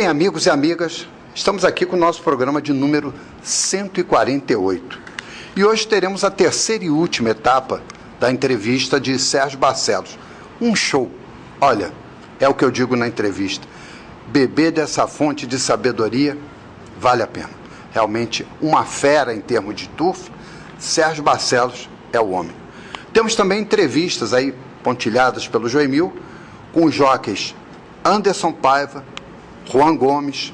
Bem, amigos e amigas, estamos aqui com o nosso programa de número 148. E hoje teremos a terceira e última etapa da entrevista de Sérgio Barcelos. Um show. Olha, é o que eu digo na entrevista. Beber dessa fonte de sabedoria vale a pena. Realmente uma fera em termos de turf. Sérgio Barcelos é o homem. Temos também entrevistas aí pontilhadas pelo Joemil com os jockeys Anderson Paiva, Juan Gomes,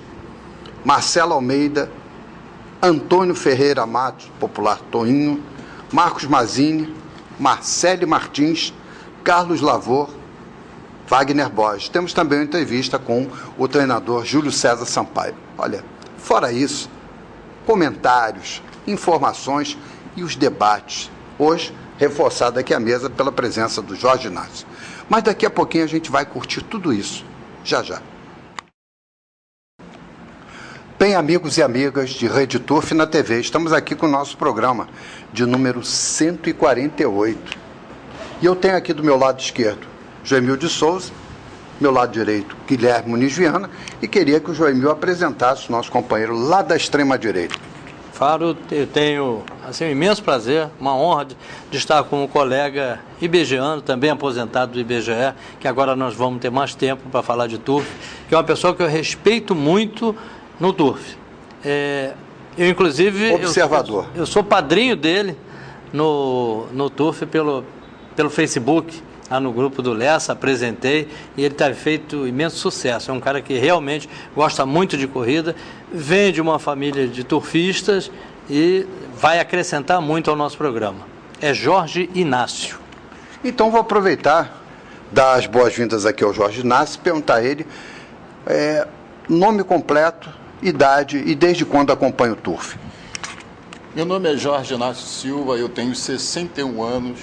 Marcelo Almeida, Antônio Ferreira Matos, popular Toinho, Marcos Mazini, Marcele Martins, Carlos Lavor, Wagner Borges. Temos também uma entrevista com o treinador Júlio César Sampaio. Olha, fora isso, comentários, informações e os debates. Hoje, reforçado aqui à mesa pela presença do Jorge Inácio. Mas daqui a pouquinho a gente vai curtir tudo isso. Já, já. Bem, amigos e amigas de Rede Turf na TV, estamos aqui com o nosso programa de número 148. E eu tenho aqui do meu lado esquerdo Joemil de Souza, meu lado direito Guilherme Muniz Viana, e queria que o Joemil apresentasse o nosso companheiro lá da extrema direita. Faro, eu tenho assim, um imenso prazer, uma honra de estar com um colega ibegiano, também aposentado do IBGE, que agora nós vamos ter mais tempo para falar de turf, que é uma pessoa que eu respeito muito no turf. Eu, inclusive, observador. Eu sou padrinho dele no turf pelo Facebook, lá no grupo do Lessa, apresentei, e ele está feito imenso sucesso. É um cara que realmente gosta muito de corrida, vem de uma família de turfistas e vai acrescentar muito ao nosso programa. É Jorge Inácio. Então vou aproveitar, dar as boas-vindas aqui ao Jorge Inácio, perguntar a ele nome completo, idade e desde quando acompanha o turf. Meu nome é Jorge Inácio Silva, eu tenho 61 anos.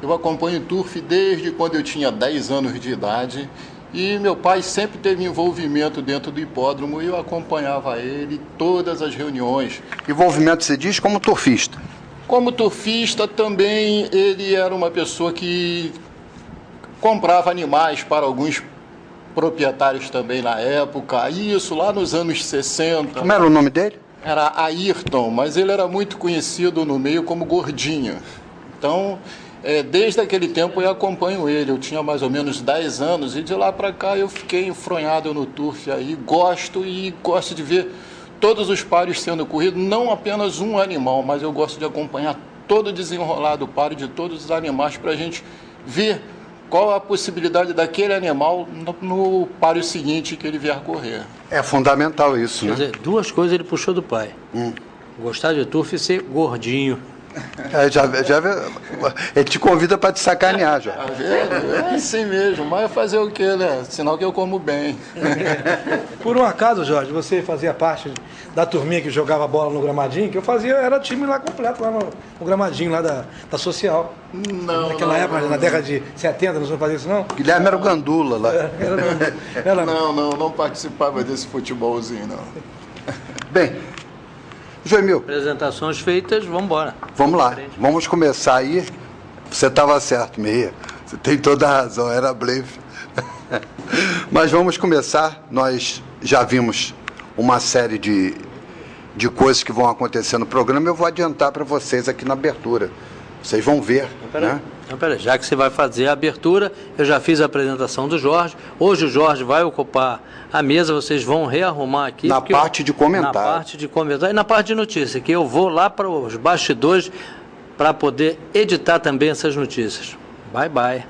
Eu acompanho o turf desde quando eu tinha 10 anos de idade e meu pai sempre teve envolvimento dentro do hipódromo e eu acompanhava ele em todas as reuniões. Envolvimento se diz como turfista? Como turfista também, ele era uma pessoa que comprava animais para alguns proprietários também na época, isso lá nos anos 60. Como era o nome dele? Era Ayrton, mas ele era muito conhecido no meio como Gordinho. Então, desde aquele tempo eu acompanho ele. Eu tinha mais ou menos 10 anos e de lá para cá eu fiquei enfronhado no turf aí. Gosto de ver todos os páreos sendo corridos, não apenas um animal, mas eu gosto de acompanhar todo o desenrolar do páreo de todos os animais para a gente ver qual a possibilidade daquele animal no páreo seguinte que ele vier correr. É fundamental isso, né? Quer dizer, duas coisas ele puxou do pai. Gostar de turf e ser gordinho. Ele te convida para te sacanear, já. É assim mesmo, mas fazer o quê, né? Sinal que eu como bem. Por um acaso, Jorge, você fazia parte da turminha que jogava bola no gramadinho, que eu fazia, era time lá completo, lá no gramadinho lá da Social. Não. Naquela época, na década de 70, não fazia isso não? Guilherme era o Gandula lá. Não participava desse futebolzinho, não. Bem, Joemil. Apresentações feitas, vamos embora. Vamos lá, vamos começar aí. Você estava certo, Meia. Você tem toda a razão, era blefe. Mas vamos começar. Nós já vimos uma série de coisas que vão acontecer no programa. Eu vou adiantar para vocês aqui na abertura. Vocês vão ver, né? Peraí, já que você vai fazer a abertura, eu já fiz a apresentação do Jorge. Hoje o Jorge vai ocupar a mesa, vocês vão rearrumar aqui. Na parte de comentário. Na parte de comentário e na parte de notícia, que eu vou lá para os bastidores para poder editar também essas notícias. Bye, bye.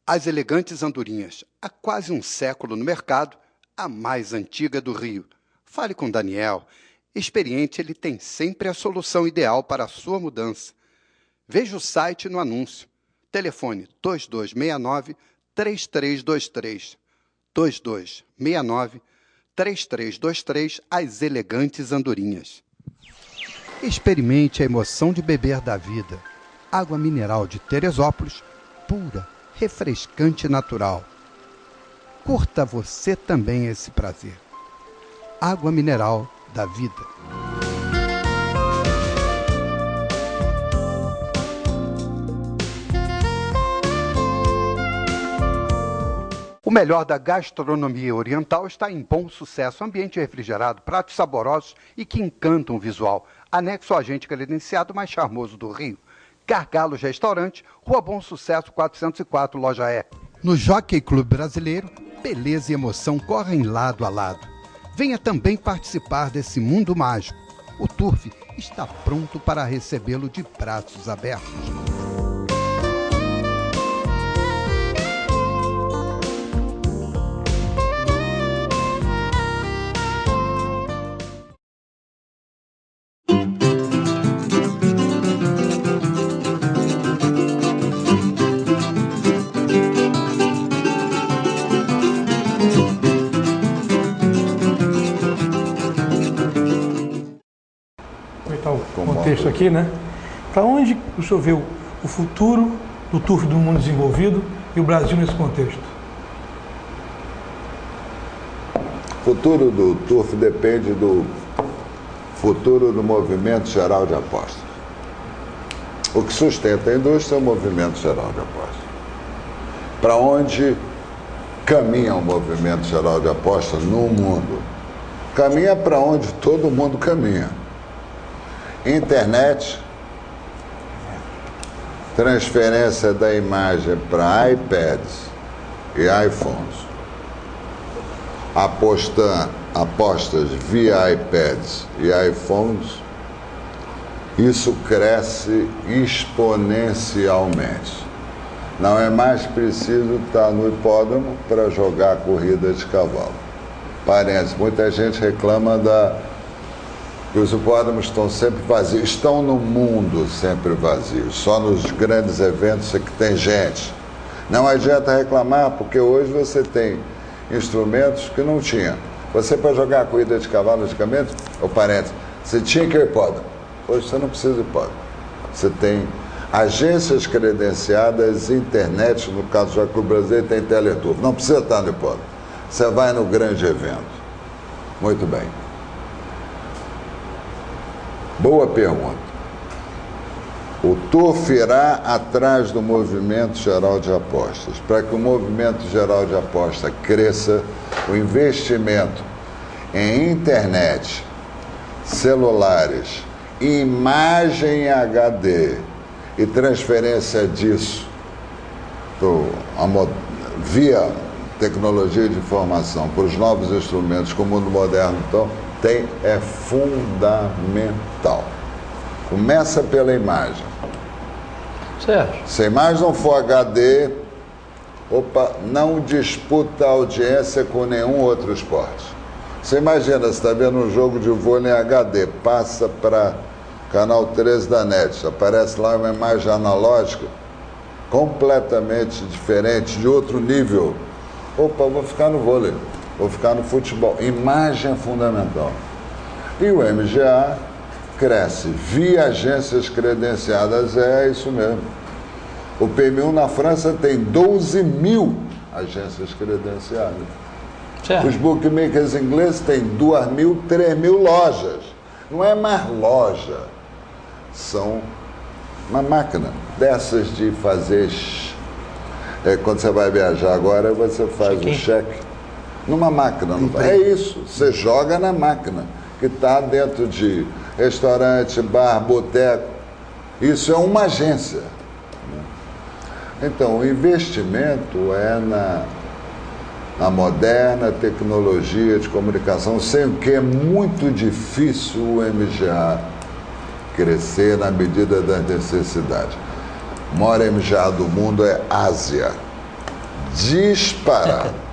As elegantes andorinhas, há quase um século no mercado, a mais antiga do Rio. Fale com Daniel. Experiente, ele tem sempre a solução ideal para a sua mudança. Veja o site no anúncio. Telefone 2269-3323. 2269-3323, As Elegantes Andorinhas. Experimente a emoção de beber da vida. Água mineral de Teresópolis, pura, refrescante e natural. Curta você também esse prazer. Água mineral da vida. melhor da gastronomia oriental está em Bom Sucesso, ambiente refrigerado, pratos saborosos e que encantam o visual. Anexo ao agente credenciado mais charmoso do Rio. Gargalos Restaurante, Rua Bom Sucesso 404, Loja E. No Jockey Clube Brasileiro, beleza e emoção correm lado a lado. Venha também participar desse mundo mágico. O Turf está pronto para recebê-lo de braços abertos. Contexto aqui, né? Para onde o senhor vê o futuro do turf do mundo desenvolvido e o Brasil nesse contexto? O futuro do turf depende do futuro do movimento geral de apostas. O que sustenta a indústria é o movimento geral de apostas. Para onde caminha o movimento geral de apostas no mundo? Caminha para onde todo mundo caminha. Internet, transferência da imagem para iPads e iPhones, apostas via iPads e iPhones, isso cresce exponencialmente. Não é mais preciso estar no hipódromo para jogar corrida de cavalo. Parênteses, muita gente reclama que os hipódromos estão sempre vazios. Estão no mundo sempre vazios. Só nos grandes eventos é que tem gente. Não adianta reclamar, porque hoje você tem instrumentos que não tinha. Você, para jogar a corrida de cavalo, logicamente, você tinha que ir ao hipódromo. Hoje você não precisa de hipódromo. Você tem agências credenciadas, internet, no caso do Jockey Clube Brasileiro, tem Teleturf. Não precisa estar no hipódromo. Você vai no grande evento. Muito bem. Boa pergunta. O turf irá atrás do movimento geral de apostas. Para que o movimento geral de aposta cresça, o investimento em internet, celulares, imagem HD e transferência disso via tecnologia de informação para os novos instrumentos que o mundo moderno é fundamental. Começa pela imagem. Certo. Se a imagem não for HD, não disputa audiência com nenhum outro esporte. Você imagina, você está vendo um jogo de vôlei em HD, passa para canal 13 da NET, aparece lá uma imagem analógica completamente diferente, de outro nível. Vou ficar no vôlei. Vou ficar no futebol. Imagem é fundamental. E o MGA cresce via agências credenciadas, é isso mesmo. O PMU na França tem 12 mil agências credenciadas. Certo. Os bookmakers ingleses têm 2 mil, 3 mil lojas. Não é mais loja. São uma máquina dessas de fazer... quando você vai viajar agora, você faz o cheque. Numa máquina, não é isso, você joga na máquina, que está dentro de restaurante, bar, boteco. Isso é uma agência. Então, o investimento é na moderna tecnologia de comunicação, sem o que é muito difícil o MGA crescer na medida das necessidades. O maior MGA do mundo é Ásia. Disparado.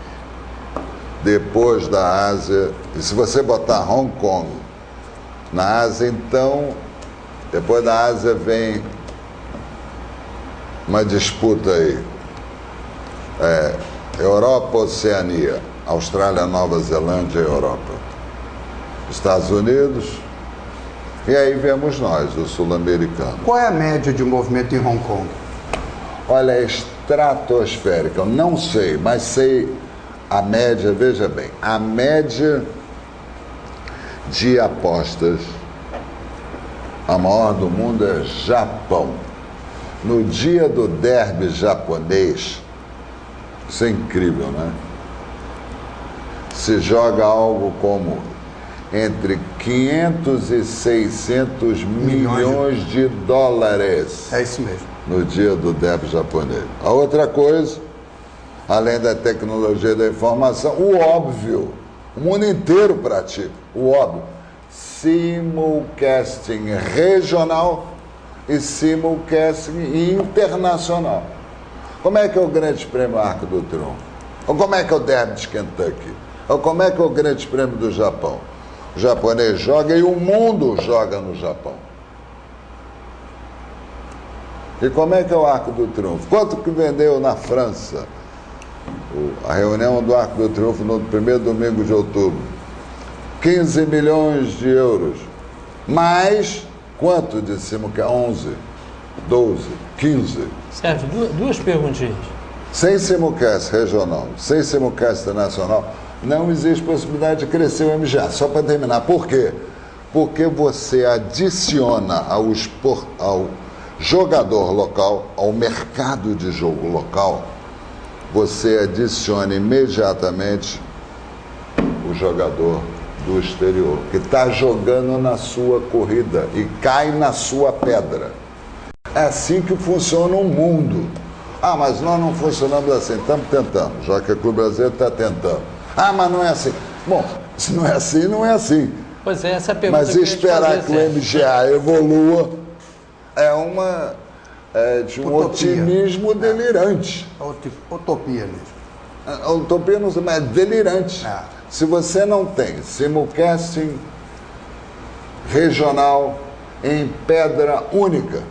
Depois da Ásia, e se você botar Hong Kong na Ásia, então, depois da Ásia vem uma disputa aí. Europa, Oceania, Austrália, Nova Zelândia e Europa. Estados Unidos, e aí vemos nós, os sul-americanos. Qual é a média de movimento em Hong Kong? Olha, é estratosférica, eu não sei, mas sei a média, veja bem, a média de apostas, a maior do mundo é Japão. No dia do derby japonês, isso é incrível, né? se joga algo como entre 500 e 600 milhões de dólares. É isso mesmo. No dia do derby japonês. A outra coisa, além da tecnologia da informação, o óbvio, o mundo inteiro pratica, o óbvio, simulcasting regional e simulcasting internacional. Como é que é o Grande Prêmio Arco do Triunfo? Ou como é que é o derby de Kentucky? Ou como é que é o Grande Prêmio do Japão? O japonês joga e o mundo joga no Japão. E como é que é o Arco do Triunfo? Quanto que vendeu na França? A reunião do Arco do Triunfo no primeiro domingo de outubro. 15 milhões de euros. Mais quanto de cima que é? 11, 12, 15. Sérgio, duas perguntinhas. Sem simulcast regional, sem simulcast nacional, não existe possibilidade de crescer o MGA. Só para terminar. Por quê? Porque você adiciona ao jogador local, ao mercado de jogo local, você adiciona imediatamente o jogador do exterior, que está jogando na sua corrida e cai na sua pedra. É assim que funciona o mundo. Ah, mas nós não funcionamos assim, estamos tentando, já que o Clube Brasileiro está tentando. Ah, mas não é assim. Bom, se não é assim, não é assim. Pois é, essa é a pergunta. Mas esperar que o MGA evolua de um Utopia. otimismo delirante. Utopia mesmo. A utopia não sei, mas é delirante. É. Se você não tem simulcasting regional em pedra única,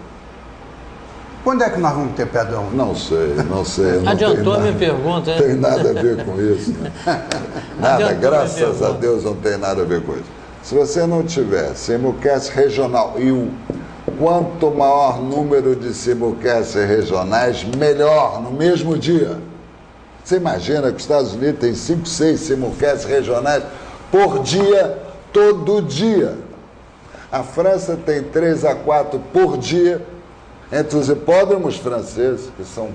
Quando é que nós vamos ter pedrão? não sei. Não Adiantou a tem minha pergunta, hein? Não tem nada a ver com isso. Nada, Adiantou graças minha a pergunta. Deus não tem nada a ver com isso. Se você não tiver simulcast regional e quanto maior número de simulcasts regionais, melhor, no mesmo dia. Você imagina que os Estados Unidos tem 5, 6 simulcasts regionais por dia, todo dia. A França tem 3 a 4 por dia, entre os hipódromos franceses, que são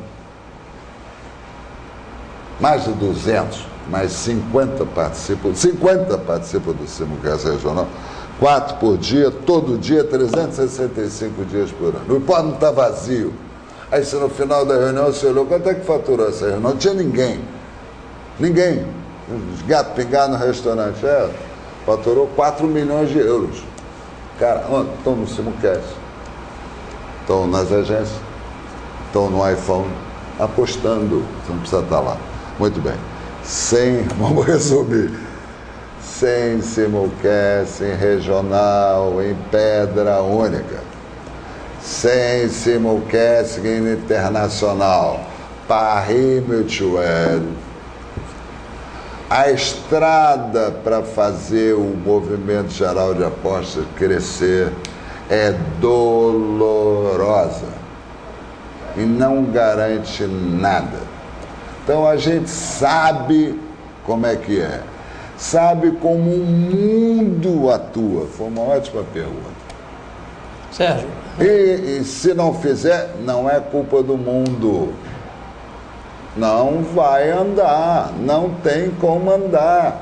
mais de 200, mas 50 participam do simulcast regional, 4 por dia, todo dia, 365 dias por ano. O hipódromo está vazio. Aí se no final da reunião você olhou, quanto é que faturou essa reunião? Não tinha ninguém. Ninguém. Os gatos pingados no restaurante. Faturou 4 milhões de euros. Cara, onde? Estão no simulcast. Estão nas agências. Estão no iPhone. Apostando. Você não precisa estar lá. Muito bem. Vamos resumir. Sem simulcast, em regional, em pedra única. Sem simulcast internacional, Paris-Mutuel. A estrada para fazer o movimento geral de apostas crescer é dolorosa e não garante nada. Então a gente sabe como é que é, sabe como o mundo atua. Foi uma ótima pergunta. Sérgio. E se não fizer, não é culpa do mundo. Não vai andar, não tem como andar.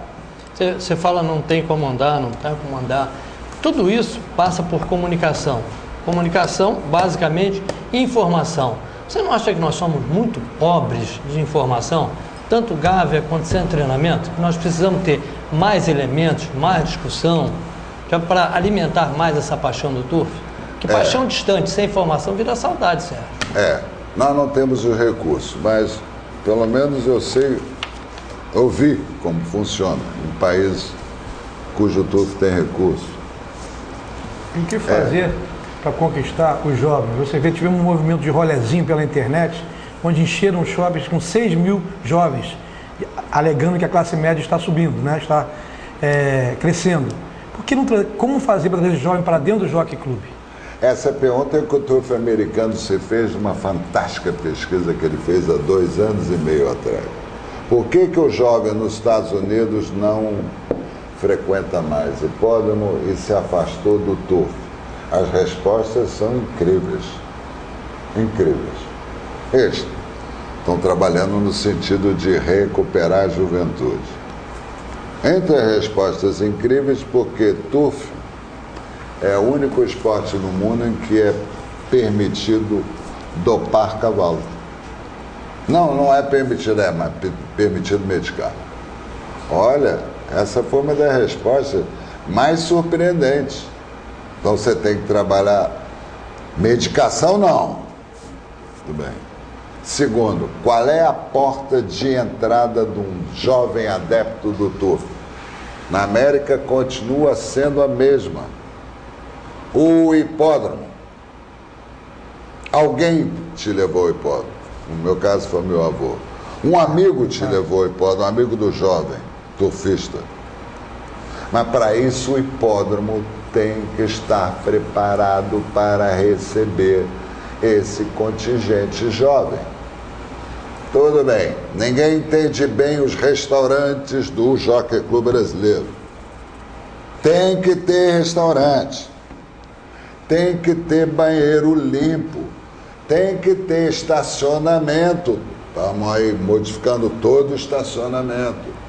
Você fala não tem como andar, não tem como andar. Tudo isso passa por comunicação. Comunicação, basicamente, informação. Você não acha que nós somos muito pobres de informação? Tanto Gávea quanto Centro de Treinamento, que nós precisamos ter mais elementos, mais discussão, para alimentar mais essa paixão do turf? Que paixão distante, sem informação, vira saudade, Sérgio. Nós não temos os recursos, mas pelo menos eu vi como funciona um país cujo turf tem recursos. E o que fazer para conquistar os jovens? Você vê, tivemos um movimento de rolezinho pela internet, onde encheram os shoppings com 6 mil jovens, alegando que a classe média está subindo, né? Está crescendo. Por que não como fazer para trazer jovem para dentro do Jockey Club? Essa pergunta é que o turf americano se fez numa fantástica pesquisa que ele fez há 2 anos e meio atrás. Por que o jovem nos Estados Unidos não frequenta mais hipódromo e se afastou do turf? As respostas são incríveis. Incríveis. Eles estão trabalhando no sentido de recuperar a juventude. Entre as respostas incríveis, porque turf é o único esporte no mundo em que é permitido dopar cavalo. Não é permitido, mas permitido medicar. Olha, essa foi uma das respostas mais surpreendentes. Então você tem que trabalhar medicação, não. Tudo bem. Segundo, qual é a porta de entrada de um jovem adepto do turf? Na América continua sendo a mesma. O hipódromo. Alguém te levou ao hipódromo. No meu caso foi meu avô. Um amigo te levou ao hipódromo, um amigo do jovem turfista. Mas para isso o hipódromo tem que estar preparado para receber esse contingente jovem. Tudo bem, ninguém entende bem os restaurantes do Jockey Club brasileiro. Tem que ter restaurante, tem que ter banheiro limpo, tem que ter estacionamento. Estamos aí modificando todo o estacionamento.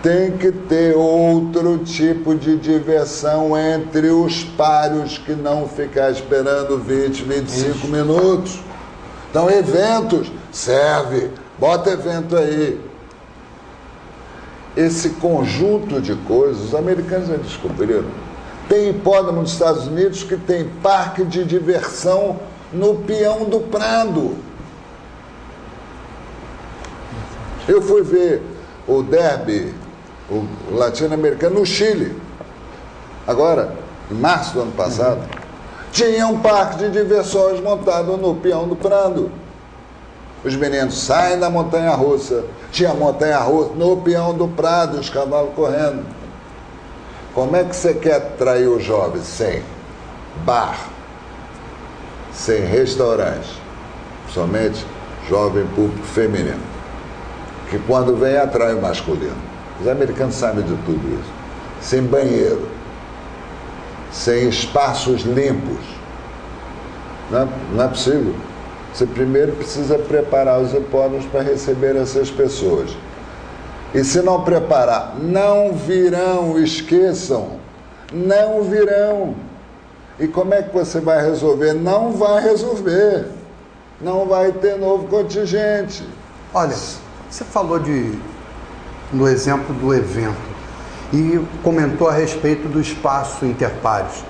Tem que ter outro tipo de diversão entre os páreos que não ficar esperando 20, 25 minutos. Então, eventos, serve, bota evento aí. Esse conjunto de coisas, os americanos já descobriram. Tem hipódromo nos Estados Unidos que tem parque de diversão no Peão do Prado. Eu fui ver o derby, o latino-americano, no Chile. Agora, em março do ano passado, tinha um parque de diversões montado no Peão do Prado. Os meninos saem da montanha-russa, tinha montanha-russa no Peão do Prado, os cavalos correndo. Como é que você quer atrair os jovens? Sem bar, sem restaurante, somente jovem público feminino, que quando vem atrai o masculino. Os americanos sabem de tudo isso. Sem banheiro, sem espaços limpos. Não é possível. Você primeiro precisa preparar os hipódromos para receber essas pessoas. E se não preparar, não virão, esqueçam, não virão. E como é que você vai resolver? Não vai resolver. Não vai ter novo contingente. Olha, você falou no exemplo do evento e comentou a respeito do espaço interpares.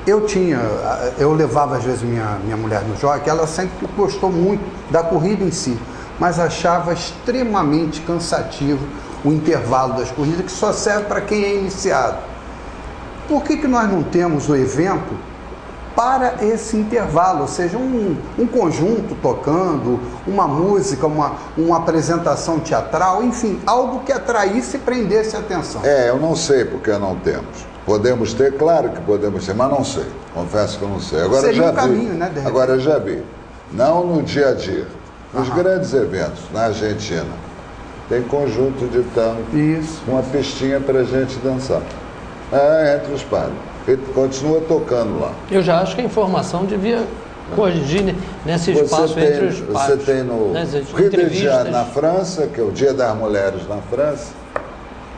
Eu levava às vezes minha mulher no jockey, ela sempre gostou muito da corrida em si, mas achava extremamente cansativo o intervalo das corridas, que só serve para quem é iniciado. Por que nós não temos o evento para esse intervalo, ou seja, um conjunto tocando, uma música, uma apresentação teatral, enfim, algo que atraísse e prendesse a atenção? Eu não sei porque não temos. Podemos ter, claro que podemos ter, mas não sei. Confesso que eu não sei. Agora seria já um caminho, né? Agora eu já vi. Não no dia a dia. Nos grandes eventos, na Argentina, tem conjunto de tango, uma pistinha para a gente dançar. Entre os pares. Ele continua tocando lá. Eu já acho que a informação devia corrigir nesse espaço entre os pares. Você tem no Rio de Janeiro, na França, que é o Dia das Mulheres na França,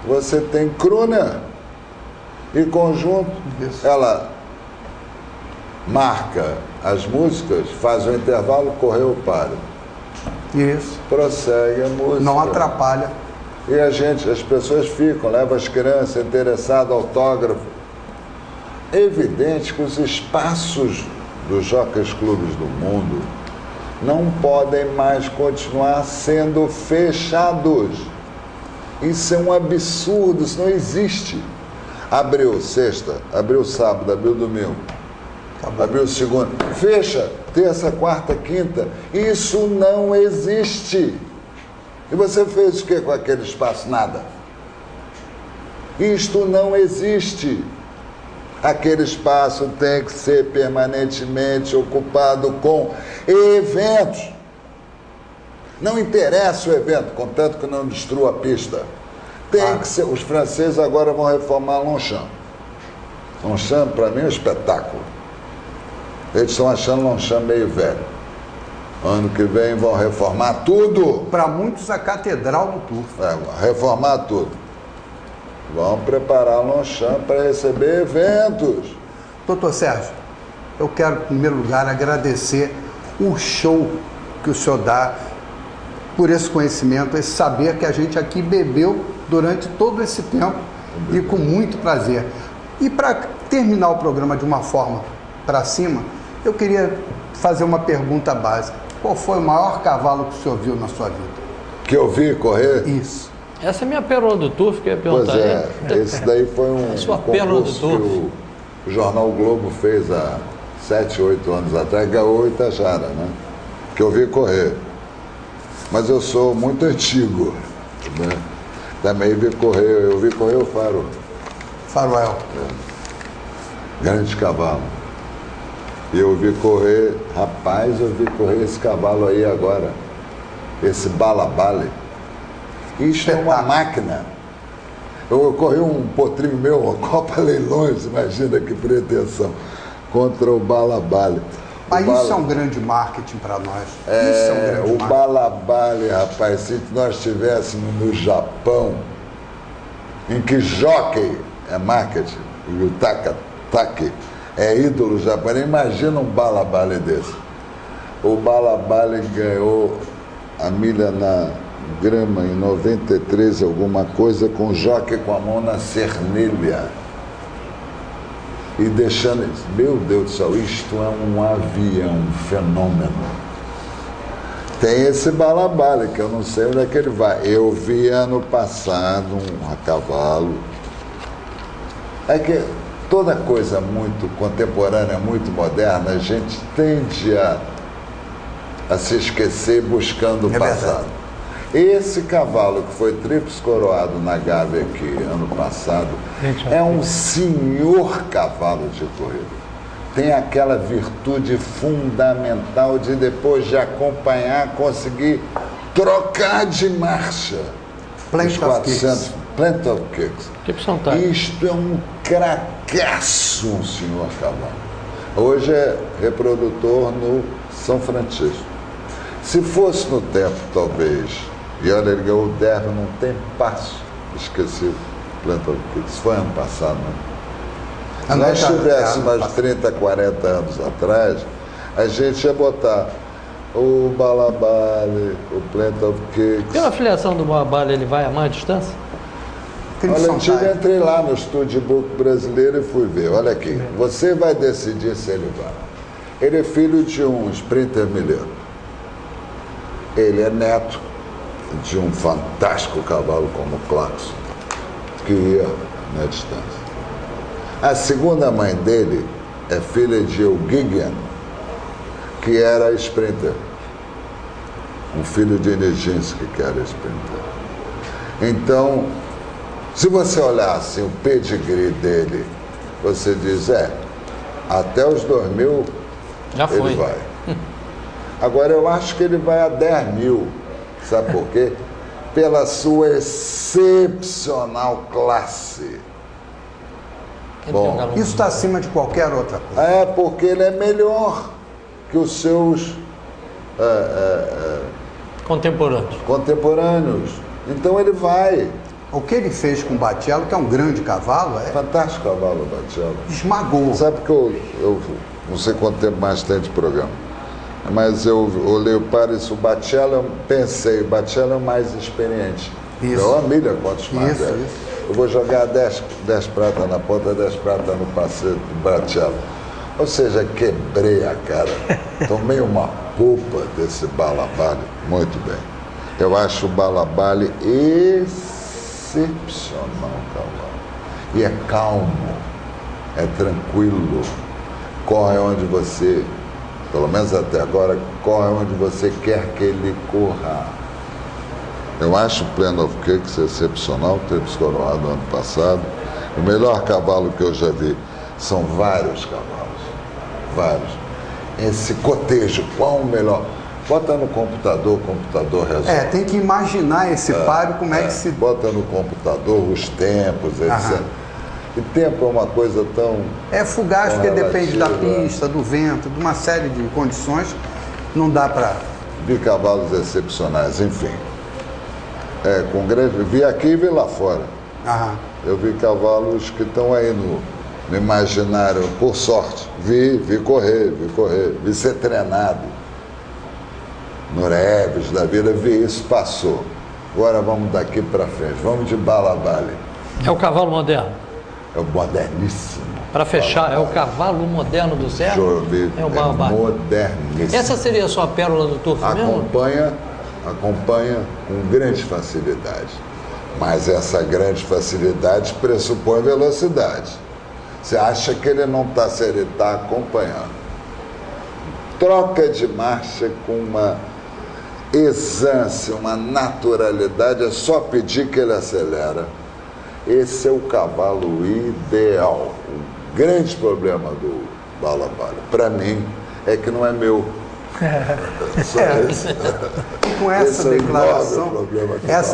você tem crooner e conjunto. Ela marca as músicas, faz o intervalo, correu o páreo. Isso. Prossegue a música. Não atrapalha. E as pessoas ficam, levam as crianças interessadas, autógrafo. É evidente que os espaços dos jockeys clubes do mundo não podem mais continuar sendo fechados. Isso é um absurdo, isso não existe. Abriu sexta, abriu sábado, abriu domingo, abriu segunda, fecha terça, quarta, quinta. Isso não existe. E você fez o que com aquele espaço? Nada. Isto não existe. Aquele espaço tem que ser permanentemente ocupado com eventos. Não interessa o evento, contanto que não destrua a pista. Tem que ser. Os franceses agora vão reformar Longchamp. Longchamp, para mim, é um espetáculo. Eles estão achando Longchamp meio velho. Ano que vem vão reformar tudo. Para muitos, a catedral do turf. Reformar tudo. Vamos preparar Longchamp para receber eventos. Doutor Sérgio, eu quero, em primeiro lugar, agradecer o show que o senhor dá por esse conhecimento, esse saber que a gente aqui bebeu durante todo esse tempo e com muito prazer. E para terminar o programa de uma forma para cima, eu queria fazer uma pergunta básica. Qual foi o maior cavalo que o senhor viu na sua vida? Que eu vi correr? Isso. Essa é a minha pérola do Turf, que eu ia perguntar. Pois é, esse daí foi um sua pérola do concurso Turf. que o Jornal o Globo fez há 7, 8 anos atrás, ganhou Itajara, né? Que eu vi correr. Mas eu sou muito antigo, né? Também vi correr, eu vi correr o Faroel. grande cavalo. E eu vi correr, rapaz, eu vi correr esse cavalo aí agora, esse Balabale. Isso é uma máquina. Eu corri um potrinho meu, uma Copa Leilões, imagina que pretensão, contra o Balabale. Mas isso é um grande marketing para nós. Isso é um grande o marketing. Balabale, rapaz, se nós estivéssemos no Japão, em que jockey é marketing, e o Takatake é ídolo japonês, imagina um Balabale desse. O Balabale ganhou a milha na grama em 93, alguma coisa, com o jockey com a mão na cernilha. E deixando, meu Deus do céu, isto é um avião, um fenômeno. Tem esse Balabale, que eu não sei onde é que ele vai. Eu vi ano passado um cavalo. É que toda coisa muito contemporânea, muito moderna, a gente tende a se esquecer buscando o passado. Esse cavalo que foi tríplice coroado na Gávea aqui ano passado é um senhor cavalo de corrida. Tem aquela virtude fundamental de depois de acompanhar, conseguir trocar de marcha. Plenty of Kicks. Plenty of Kicks. Isto é um cracaço, um senhor cavalo. Hoje é reprodutor no São Francisco. Se fosse no tempo, talvez, e olha, ele ganhou o derby num tempasso, esqueci, Plenty of Kicks, foi ano passado, né? Se nós tivéssemos mais 30, 40 anos atrás, a gente ia botar o Balabale, o Plenty of Kicks. Pela filiação do Balabale, ele vai a mais distância? Olha, eu entrei lá no Studbook brasileiro e fui ver. Olha aqui, você vai decidir se ele vai. Ele é filho de um sprinter mineiro. Ele é neto de um fantástico cavalo como o Claxon, que ia na distância. A segunda mãe dele é filha de Eugigian, que era sprinter. Um filho de Nijinsky, que era sprinter. Então, se você olhar assim, o pedigree dele, você diz, até os 2000 já ele foi. Vai. Agora, eu acho que ele vai a 10 mil. Sabe por quê? Pela sua excepcional classe. Bom, isso está acima de qualquer outra coisa. É, porque ele é melhor que os seus contemporâneos. Então ele vai. O que ele fez com o Batello, que é um grande cavalo, fantástico cavalo, o Batello. Esmagou. Sabe que eu não sei quanto tempo mais tem de programa, mas eu olhei o Paris, o Batello, pensei, o Batello é o mais experiente. Isso. Deu uma milha, quantos mais? Isso. Eu vou jogar 10 pratas na ponta, 10 pratas no passeio do Batello. Ou seja, quebrei a cara. Tomei uma polpa desse Balabale. Muito bem. Eu acho o Balabale excepcional cavalo. E é calmo, é tranquilo, corre onde você, pelo menos até agora, corre onde você quer que ele corra. Eu acho o Plenty of Kicks excepcional, tríplice coroado ano passado. O melhor cavalo que eu já vi. São vários cavalos, vários. Esse cotejo, qual o melhor? Bota no computador, o computador resolve. Tem que imaginar esse páreo, como é que se... Bota no computador os tempos, etc. E tempo é uma coisa tão... É fugaz, porque depende da pista, do vento, de uma série de condições. Não dá para... Vi cavalos excepcionais, enfim. Com grande... Vi aqui e vi lá fora. Eu vi cavalos que estão aí no imaginário, por sorte. Vi correr, vi ser treinado. Noreves da vida, vi isso, passou. Agora vamos daqui para frente, vamos de bala a bala. É o cavalo moderno? É o moderníssimo. Para fechar, é o cavalo moderno do Sérgio? É o bala a bala. Moderníssimo. Essa seria a sua pérola do turf mesmo? Acompanha com grande facilidade. Mas essa grande facilidade pressupõe velocidade. Você acha que ele não está, se ele está acompanhando. Troca de marcha com uma exância, uma naturalidade, é só pedir que ele acelera. Esse é o cavalo ideal. O grande problema do bala bala, para mim, é que não é meu. Só isso. E com essa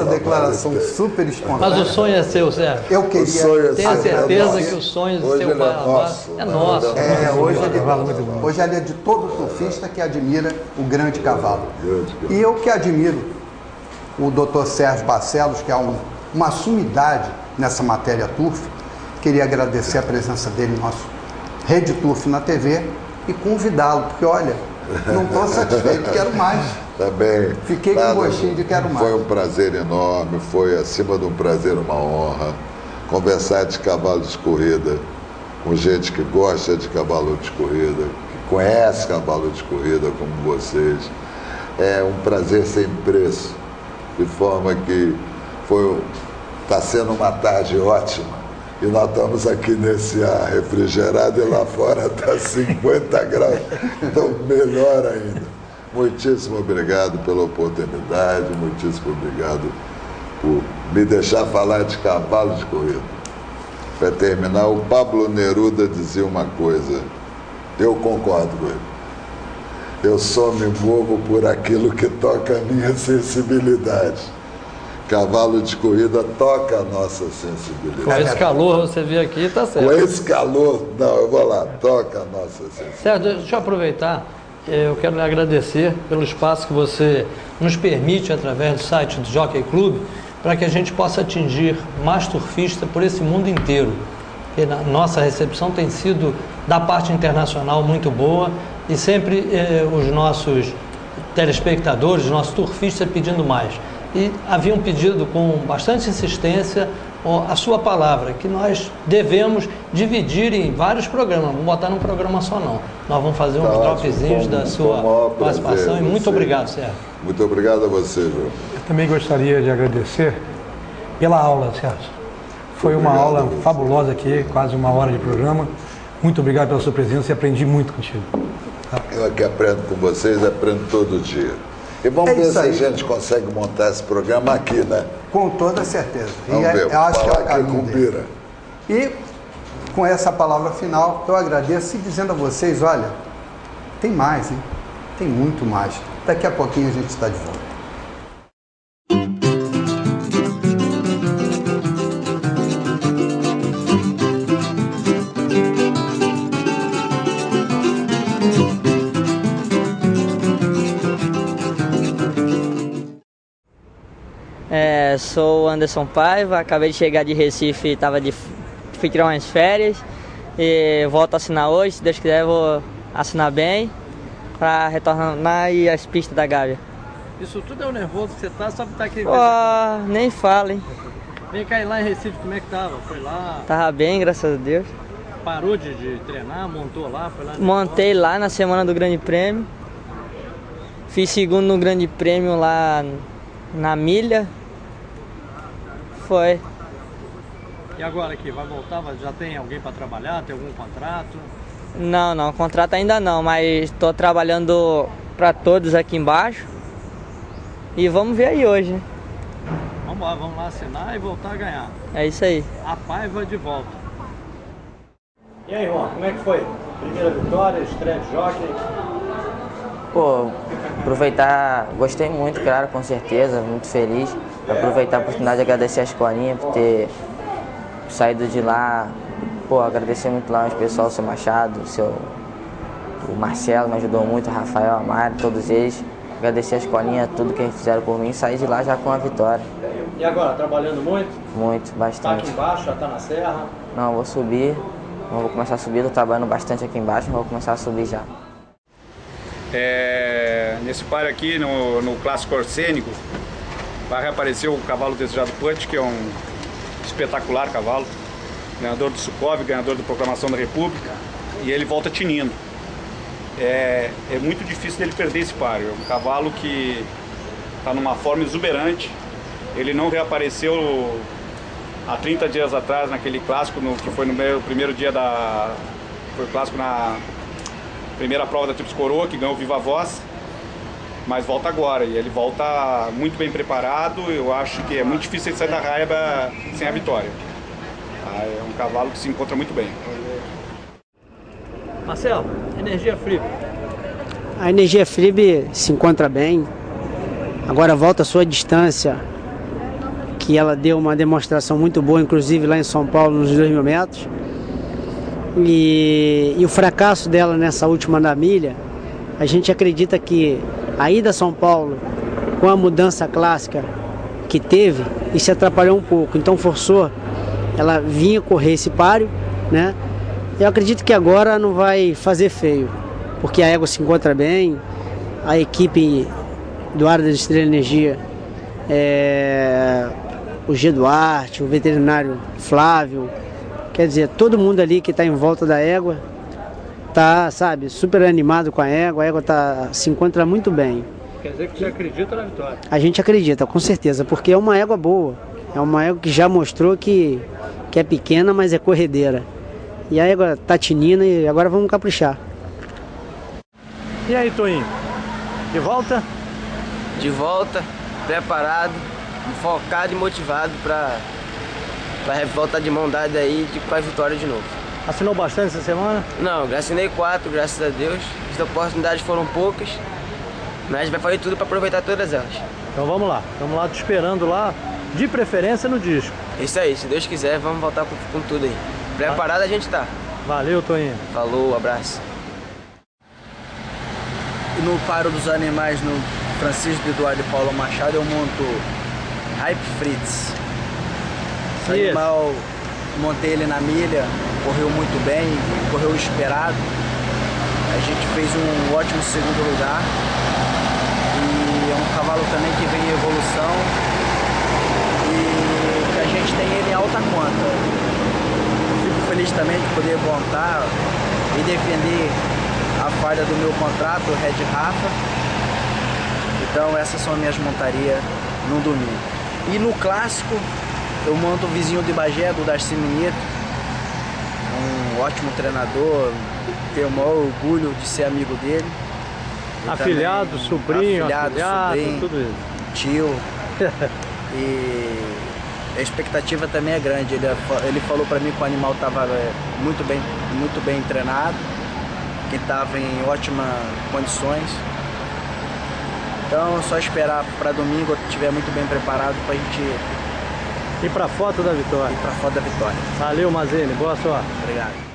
declaração super espontânea. Mas o sonho é seu, Sérgio. Eu queria. Tenha certeza que o sonho do seu pai é nosso. Hoje ele é de todo surfista que admira o grande cavalo. E eu que admiro o Dr. Sérgio Barcelos, que é uma sumidade nessa matéria turf, queria agradecer a presença dele em nosso Rede Turf na TV e convidá-lo, porque olha, não estou satisfeito, quero mais. Também. Fiquei com gostinho de quero mais. Foi um prazer enorme, foi acima de um prazer, uma honra, conversar de cavalo de corrida com gente que gosta de cavalo de corrida, que conhece cavalo de corrida como vocês. É um prazer sem preço, de forma que está sendo uma tarde ótima. E nós estamos aqui nesse ar refrigerado e lá fora está 50 graus, então melhor ainda. Muitíssimo obrigado pela oportunidade, muitíssimo obrigado por me deixar falar de cavalo de corrida. Para terminar, o Pablo Neruda dizia uma coisa, eu concordo com ele. Eu só me movo por aquilo que toca a minha sensibilidade. Cavalo de corrida toca a nossa sensibilidade. Com esse calor, você vê aqui, tá certo. Com esse calor, não, eu vou lá, toca a nossa sensibilidade. Certo, deixa eu aproveitar, eu quero lhe agradecer pelo espaço que você nos permite através do site do Jockey Club, para que a gente possa atingir mais turfistas por esse mundo inteiro. E a nossa recepção tem sido, da parte internacional, muito boa, e sempre os nossos telespectadores, os nossos turfistas pedindo mais. E havia um pedido com bastante insistência, a sua palavra, que nós devemos dividir em vários programas, não botar num programa só não. Nós vamos fazer uns dropzinhos da sua participação e muito obrigado, Sérgio. Muito obrigado a você, João. Eu também gostaria de agradecer pela aula, Sérgio. Foi uma aula fabulosa aqui, quase uma hora de programa. Muito obrigado pela sua presença e aprendi muito contigo. Eu aqui aprendo com vocês, aprendo todo dia. E vamos ver se a gente consegue montar esse programa aqui, né? Com toda certeza. Vamos ver, eu acho que é o aqui caminho com dele. Bira. E com essa palavra final, eu agradeço e dizendo a vocês, olha, tem mais, hein? Tem muito mais. Daqui a pouquinho a gente está de volta. Sou o Anderson Paiva, acabei de chegar de Recife, fui tirar umas férias e volto a assinar hoje, se Deus quiser eu vou assinar bem para retornar e as pistas da Gávea. Isso tudo é o nervoso que você tá, só pra estar aqui. Nem fala, hein? Vem cá, lá em Recife, como é que tava? Foi lá? Tava bem, graças a Deus. Parou de treinar, montou lá, foi lá? Montei lá na semana do Grande Prêmio. Fiz segundo no Grande Prêmio lá na milha. Foi. E agora aqui, vai voltar? Já tem alguém para trabalhar? Tem algum contrato? Não, contrato ainda não, mas estou trabalhando para todos aqui embaixo. E vamos ver aí hoje, né? Vamos lá assinar e voltar a ganhar. É isso aí. A Paiva de volta. E aí, Juan, como é que foi? Primeira vitória, estreia de jockey? Pô, aproveitar, gostei muito, claro, com certeza, muito feliz. Aproveitar a oportunidade de agradecer a escolinha por ter saído de lá. Pô, agradecer muito lá o pessoal, o seu Machado, o Marcelo me ajudou muito, o Rafael, a Mari, todos eles. Agradecer a escolinha, tudo que eles fizeram por mim e sair de lá já com a vitória. E agora, trabalhando muito? Muito, Tá bastante. aqui embaixo, já tá na serra? Não, vou subir. Não vou começar a subir, tô trabalhando bastante aqui embaixo, vou começar a subir já. Nesse páreo aqui, no clássico Orsênico, vai reaparecer o cavalo desejado Punch, que é um espetacular cavalo, ganhador do Sukhov, ganhador da Proclamação da República, e ele volta tinindo. É muito difícil dele perder esse páreo, é um cavalo que está numa forma exuberante. Ele não reapareceu há 30 dias atrás naquele clássico, que foi no meu primeiro dia foi o clássico na primeira prova da Tríplice Coroa, que ganhou o Viva Voz, mas volta agora, e ele volta muito bem preparado. Eu acho que é muito difícil ele sair da raiva sem a vitória. É um cavalo que se encontra muito bem. Marcelo, Energia Free. A Energia Free se encontra bem, agora volta à sua distância, que ela deu uma demonstração muito boa, inclusive lá em São Paulo, nos 2.000 metros. E o fracasso dela nessa última da milha, a gente acredita que a ida a São Paulo, com a mudança clássica que teve, isso atrapalhou um pouco, então forçou ela vinha correr esse páreo, né? Eu acredito que agora não vai fazer feio, porque a égua se encontra bem, a equipe do Área da Estrela Energia, o G. Duarte, o veterinário Flávio, quer dizer, todo mundo ali que está em volta da égua tá, sabe, super animado com a égua se encontra muito bem. Quer dizer que você acredita na vitória? A gente acredita, com certeza, porque é uma égua boa, é uma égua que já mostrou que é pequena, mas é corredeira. E a égua tá tinina e agora vamos caprichar. E aí, Toinho? De volta? De volta, preparado, focado e motivado para voltar de mão dada aí com a vitória de novo. Assinou bastante essa semana? Não, assinei 4, graças a Deus. As oportunidades foram poucas, mas a gente vai fazer tudo para aproveitar todas elas. Então vamos lá, estamos lá te esperando lá, de preferência no disco. Isso aí, se Deus quiser, vamos voltar com tudo aí. Preparado a gente tá. Valeu, Toinho. Falou, abraço. No paro dos animais, no Francisco Eduardo e Paulo Machado, eu monto Hype Fritz. Esse animal, montei ele na milha, correu muito bem, correu esperado. A gente fez um ótimo segundo lugar. E é um cavalo também que vem em evolução e que a gente tem ele em alta conta. Fico feliz também de poder montar e defender a farda do meu contrato, o Red Rafa. Então essas são as minhas montarias no domingo. E no clássico eu monto o vizinho de Bagé, do Darcy Minito, um ótimo treinador, tenho o maior orgulho de ser amigo dele. E afilhado, também, sobrinho, sobrinho, tudo isso. Tio. E a expectativa também é grande. Ele falou para mim que o animal estava muito bem treinado, que estava em ótimas condições. Então é só esperar para domingo eu estiver muito bem preparado para a gente ir para a foto da vitória. Ir para a foto da vitória. Valeu, Mazene. Boa sorte. Obrigado.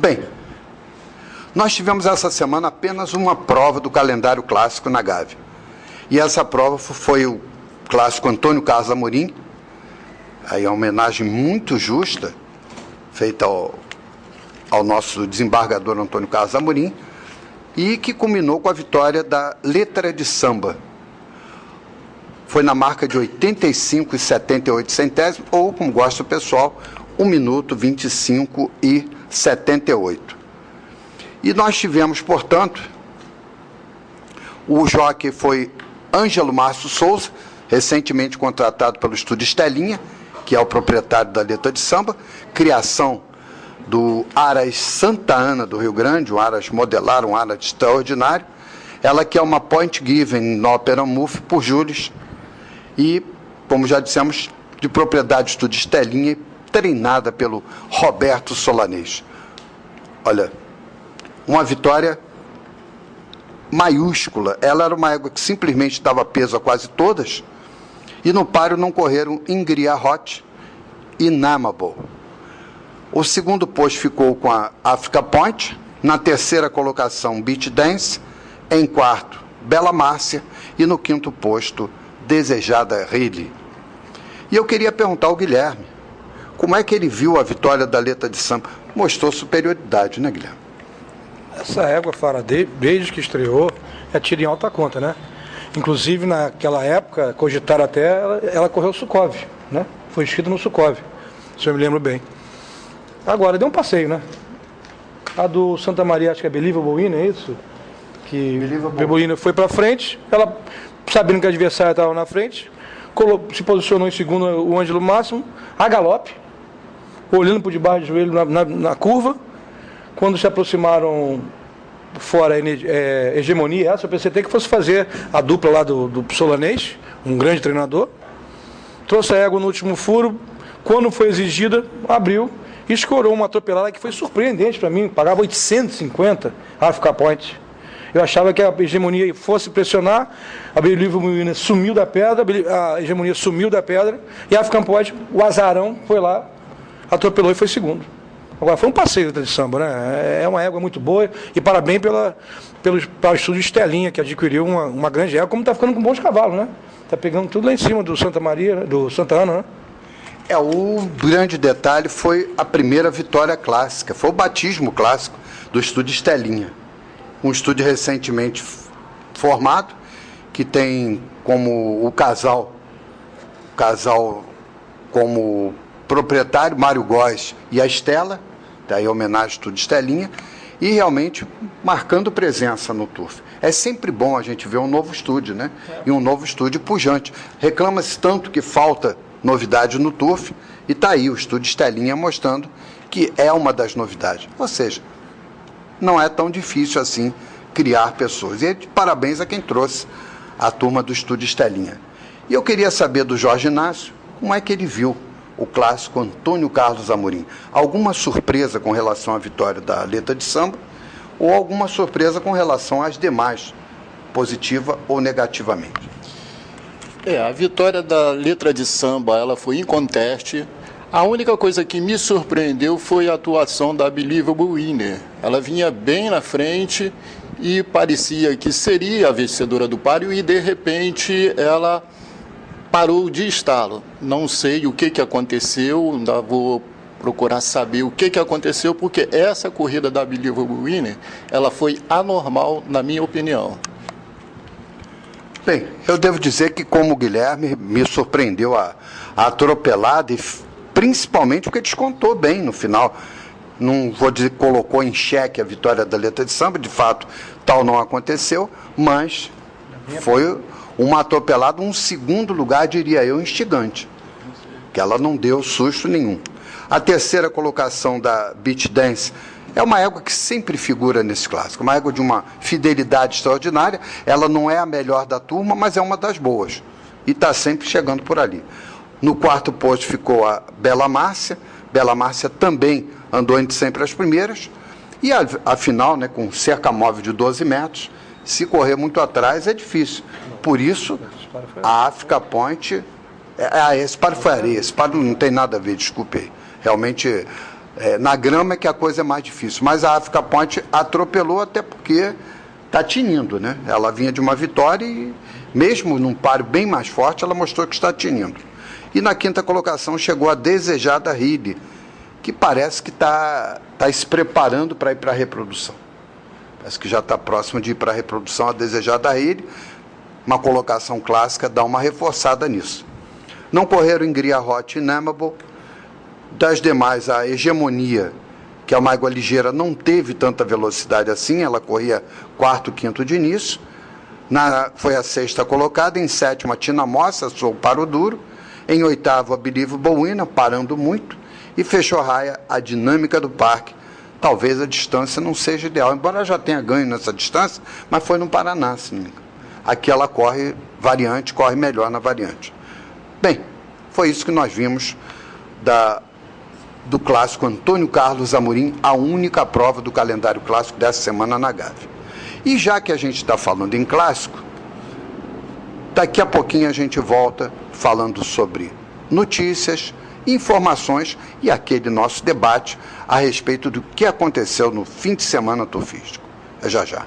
Bem, nós tivemos essa semana apenas uma prova do calendário clássico na Gávea. E essa prova foi o clássico Antônio Carlos Amorim, aí uma homenagem muito justa, feita ao nosso desembargador Antônio Carlos Amorim, e que culminou com a vitória da letra de samba. Foi na marca de 85 e 78 centésimos, ou, como gosta o pessoal, 1 minuto 25 e 78. E nós tivemos, portanto, o jockey foi Ângelo Márcio Souza, recentemente contratado pelo Estúdio Estelinha, que é o proprietário da letra de samba, criação do Aras Santa Ana do Rio Grande, um Aras modelar, um Aras extraordinário. Ela que é uma point given na Ópera Muff por Jules e, como já dissemos, de propriedade do Estúdio Estelinha, treinada pelo Roberto Solanês. Olha, uma vitória maiúscula. Ela era uma égua que simplesmente estava peso a quase todas, e no páreo não correram Ingria Hot e Namable. O segundo posto ficou com a Africa Point, na terceira colocação Beach Dance, em quarto Bela Márcia e no quinto posto Desejada Riley. E eu queria perguntar ao Guilherme, como é que ele viu a vitória da letra de samba? Mostrou superioridade, né, Guilherme? Essa égua Faraday, desde que estreou, é tiro em alta conta, né? Inclusive, naquela época, cogitaram até, ela correu o Sukov, né? Foi inscrita no Sukov, se eu me lembro bem. Agora, deu um passeio, né? A do Santa Maria, acho que é Believable Winner, é isso? Que Believable Winner foi pra frente, ela, sabendo que a adversária estava na frente, se posicionou em segundo o Ângelo Máximo, a galope, olhando por debaixo do joelho na curva. Quando se aproximaram fora a hegemonia, eu pensei até que fosse fazer a dupla lá do Solanês, um grande treinador. Trouxe a égua no último furo, quando foi exigida, abriu e escorou uma atropelada que foi surpreendente para mim, pagava 850 Africa Point. Eu achava que a hegemonia fosse pressionar, a Believable sumiu da pedra, a hegemonia sumiu da pedra, e a African Point, o azarão, foi lá, atropelou e foi segundo. Agora, foi um passeio de samba, né? É uma égua muito boa, e parabéns pelo Estúdio Estelinha, que adquiriu uma grande égua, como está ficando com bons cavalos, né? Está pegando tudo lá em cima do Santa Maria, do Santa Ana, né? O grande detalhe foi a primeira vitória clássica, foi o batismo clássico do Estúdio Estelinha. Um estúdio recentemente formado, que tem como o casal como proprietário, Mário Góes e a Estela, daí homenagem ao Estúdio Estelinha, e realmente marcando presença no turf. É sempre bom a gente ver um novo estúdio, né? E um novo estúdio pujante. Reclama-se tanto que falta novidade no turf, e está aí o Estúdio Estelinha mostrando que é uma das novidades. Ou seja, não é tão difícil assim criar pessoas. E parabéns a quem trouxe a turma do Estúdio Estelinha. E eu queria saber do Jorge Inácio, como é que ele viu o clássico Antônio Carlos Amorim. Alguma surpresa com relação à vitória da letra de samba ou alguma surpresa com relação às demais, positiva ou negativamente? A vitória da letra de samba, ela foi inconteste. A única coisa que me surpreendeu foi a atuação da Believable Winner. Ela vinha bem na frente e parecia que seria a vencedora do páreo e, de repente, ela parou de estalo. Não sei o que aconteceu, ainda vou procurar saber o que aconteceu, porque essa corrida da Believable Winner, ela foi anormal, na minha opinião. Bem, eu devo dizer que, como o Guilherme, me surpreendeu a atropelada, e principalmente porque descontou bem no final. Não vou dizer que colocou em xeque a vitória da letra de samba, de fato, tal não aconteceu, mas foi uma atropelada, um segundo lugar, diria eu, instigante, que ela não deu susto nenhum. A terceira colocação da Beach Dance é uma égua que sempre figura nesse clássico, uma égua de uma fidelidade extraordinária. Ela não é a melhor da turma, mas é uma das boas, e está sempre chegando por ali. No quarto posto ficou a Bela Márcia. Bela Márcia também andou entre sempre as primeiras, e a final, né, com cerca móvel de 12 metros, se correr muito atrás é difícil. Por isso, a Africa Point, esse paro foi areia, esse paro não tem nada a ver, desculpe aí. Realmente, Na grama é que a coisa é mais difícil. Mas a Africa Point atropelou até porque está tinindo, né? Ela vinha de uma vitória e, mesmo num páreo bem mais forte, ela mostrou que está tinindo. E na quinta colocação chegou a desejada Hilly, que parece que está se preparando para ir para a reprodução. Parece que já está próximo de ir para a reprodução a desejada Hilly. Uma colocação clássica dá uma reforçada nisso. Não correram Ingria Hot e Namable. Das demais, a Hegemonia, que é uma água ligeira, não teve tanta velocidade assim, ela corria quarto, quinto de início. Foi a sexta colocada, em sétima, Tina Mossa, sou para o duro. Em oitavo, a Believable Winner, parando muito. E fechou a raia a Dinâmica do Parque. Talvez a distância não seja ideal, embora ela já tenha ganho nessa distância, mas foi no Paraná, se não me engano. Aqui ela corre variante, corre melhor na variante. Bem, foi isso que nós vimos do clássico Antônio Carlos Amorim, a única prova do calendário clássico dessa semana na Gávea. E já que a gente está falando em clássico, daqui a pouquinho a gente volta falando sobre notícias, informações e aquele nosso debate a respeito do que aconteceu no fim de semana turfístico. É já já.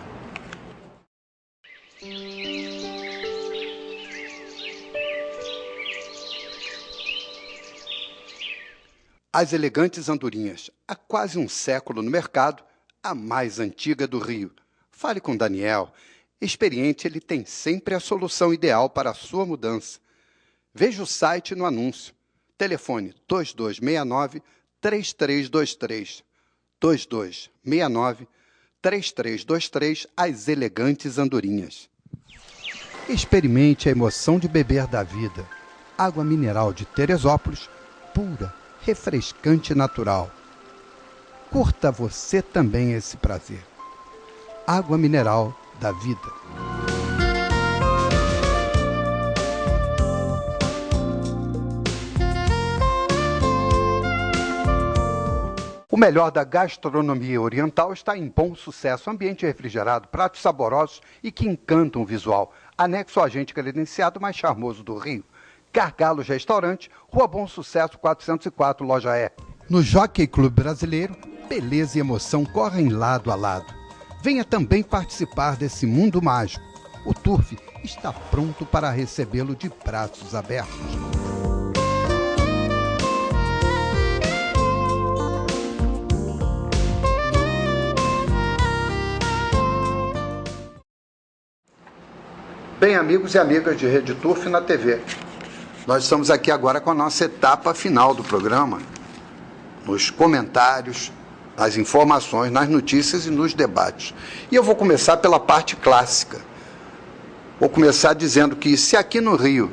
As Elegantes Andorinhas, há quase um século no mercado, a mais antiga do Rio. Fale com Daniel. Experiente, ele tem sempre a solução ideal para a sua mudança. Veja o site no anúncio. Telefone 2269-3323. 2269-3323, As Elegantes Andorinhas. Experimente a emoção de beber da vida. Água mineral de Teresópolis, pura, refrescante e natural. Curta você também esse prazer. Água mineral da vida. O melhor da gastronomia oriental está em Bom Sucesso, ambiente refrigerado, pratos saborosos e que encantam o visual. Anexo ao agente credenciado mais charmoso do Rio. Gargalos Restaurante, Rua Bom Sucesso 404, Loja E. No Jockey Clube Brasileiro, beleza e emoção correm lado a lado. Venha também participar desse mundo mágico. O Turf está pronto para recebê-lo de braços abertos. Bem, amigos e amigas de Rede Turf na TV, nós estamos aqui agora com a nossa etapa final do programa, nos comentários, nas informações, nas notícias e nos debates. E eu vou começar pela parte clássica. Vou começar dizendo que se aqui no Rio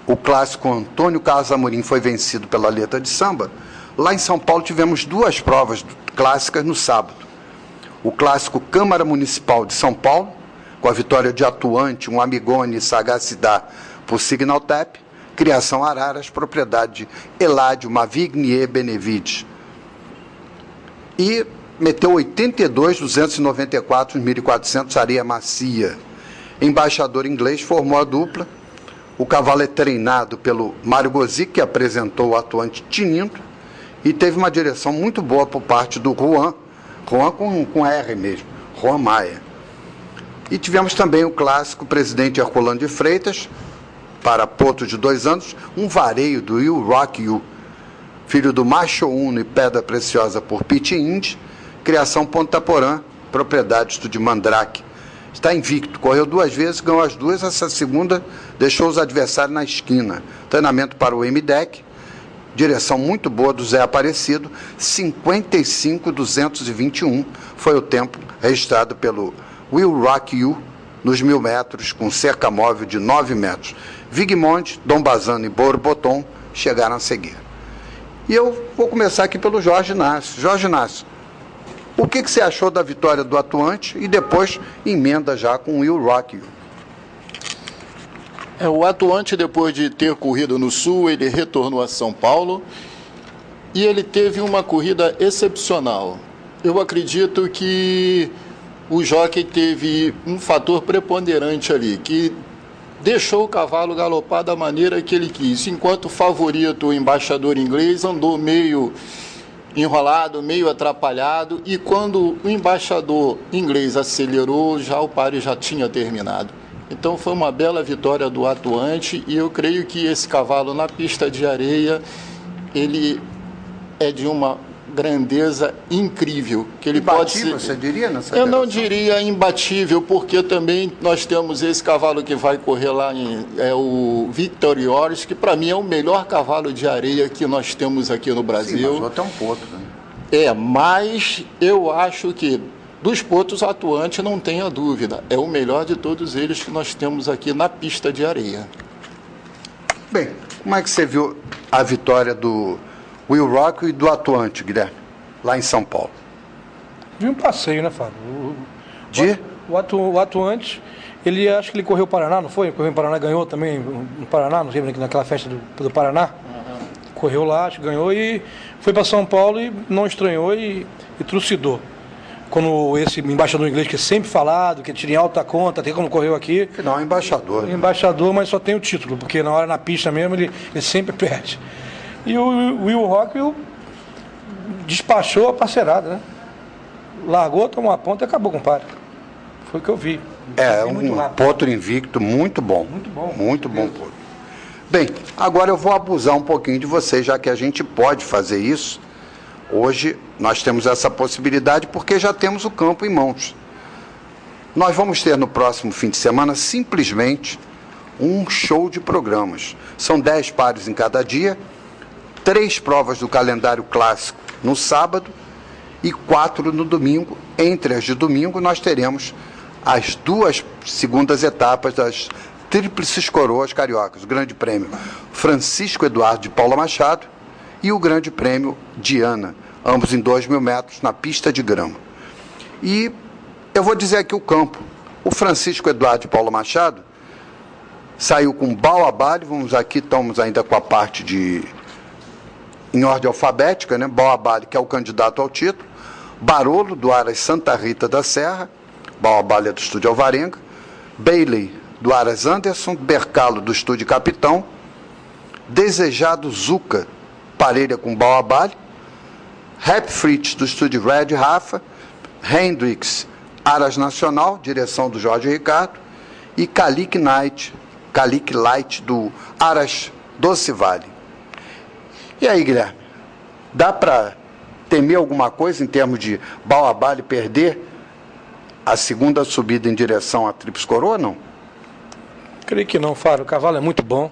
o clássico Antônio Carlos Amorim foi vencido pela Letra de Samba, lá em São Paulo tivemos duas provas clássicas no sábado. O clássico Câmara Municipal de São Paulo, com a vitória de Atuante, um Amigone e Sagacidade por Signal Tap, Criação Araras, propriedade de Eládio Mavignier Benevides. E meteu 82, 294, 1.400 Areia Macia. Embaixador inglês formou a dupla. O cavalo é treinado pelo Mário Gozic, que apresentou o Atuante tinindo, e teve uma direção muito boa por parte do Juan com R mesmo, Juan Maia. E tivemos também o clássico Presidente Herculano de Freitas, para Potro de 2 anos, um vareio do Will Rock You, filho do Macho Uno e Pedra Preciosa por Pit Indy, criação Ponta Porã, propriedade de Mandrake. Está invicto, correu 2 vezes, ganhou as 2, essa segunda deixou os adversários na esquina. Treinamento para o MDEC, direção muito boa do Zé Aparecido, 55,221 foi o tempo registrado pelo Will Rock You nos 1.000 metros, com cerca móvel de 9 metros. Vigmonte, Dom Bazano e Borboton chegaram a seguir. E eu vou começar aqui pelo Jorge Inácio. Jorge Inácio, o que você achou da vitória do Atuante e depois emenda já com o Will Rock You? O Atuante, depois de ter corrido no Sul, ele retornou a São Paulo e ele teve uma corrida excepcional. Eu acredito que o jockey teve um fator preponderante ali, que deixou o cavalo galopar da maneira que ele quis. Enquanto o favorito, o embaixador inglês, andou meio enrolado, meio atrapalhado, e quando o embaixador inglês acelerou, já o páreo já tinha terminado. Então foi uma bela vitória do atuante, e eu creio que esse cavalo na pista de areia, ele é de uma grandeza incrível, que ele Imbatível, pode ser... você diria nessa Eu não federação? diria imbatível, porque também nós temos esse cavalo que vai correr lá, é o Victorious, que para mim é o melhor cavalo de areia que nós temos aqui no Brasil. Sim, mas o outro é um potro, né? Mas eu acho que dos potros atuantes, não tenha dúvida, é o melhor de todos eles que nós temos aqui na pista de areia. Bem, como é que você viu a vitória do Will Rock e do atuante, Guilherme, lá em São Paulo? Vi um passeio, né, Fábio? O atuante, ele acho que ele correu o Paraná, não foi? Correu em Paraná, ganhou também no Paraná, não sei, naquela festa do Paraná. Correu lá, acho que ganhou e foi para São Paulo e não estranhou e trucidou. Quando esse embaixador inglês que é sempre falado, que tira em alta conta, até quando correu aqui. Afinal, é embaixador. Né? Embaixador, mas só tem o título, porque na hora na pista mesmo ele sempre perde. E o Will Rock despachou a parceirada, né? Largou, tomou a ponta e acabou com o páreo. Foi o que eu vi. É um potro invicto muito bom. Muito bom. Muito bom potro. Bem, agora eu vou abusar um pouquinho de vocês, já que a gente pode fazer isso. Hoje nós temos essa possibilidade porque já temos o campo em mãos. Nós vamos ter no próximo fim de semana simplesmente um show de programas. São 10 páreos em cada dia, 3 provas do calendário clássico no sábado e 4 no domingo. Entre as de domingo nós teremos as 2 segundas etapas das Tríplices Coroas Cariocas, o Grande Prêmio Francisco Eduardo de Paula Machado e o Grande Prêmio Diana, ambos em 2.000 metros na pista de grama. E eu vou dizer aqui o campo. O Francisco Eduardo de Paula Machado saiu com Baobab, estamos ainda com a parte em ordem alfabética, né? Baobab, que é o candidato ao título, Barolo, do Aras Santa Rita da Serra, Baobab é do Estúdio Alvarenga, Bailey, do Aras Anderson, Bercalo, do Estúdio Capitão, Desejado Zuca, parelha com Baobab, Rap Fritz, do Estúdio Red Rafa, Hendrix, Aras Nacional, direção do Jorge Ricardo, e Calic Light, do Aras Doce Vale. E aí, Guilherme, dá para temer alguma coisa em termos de Baobab perder a segunda subida em direção à Tríplice Coroa, não? Creio que não, Fábio. O cavalo é muito bom.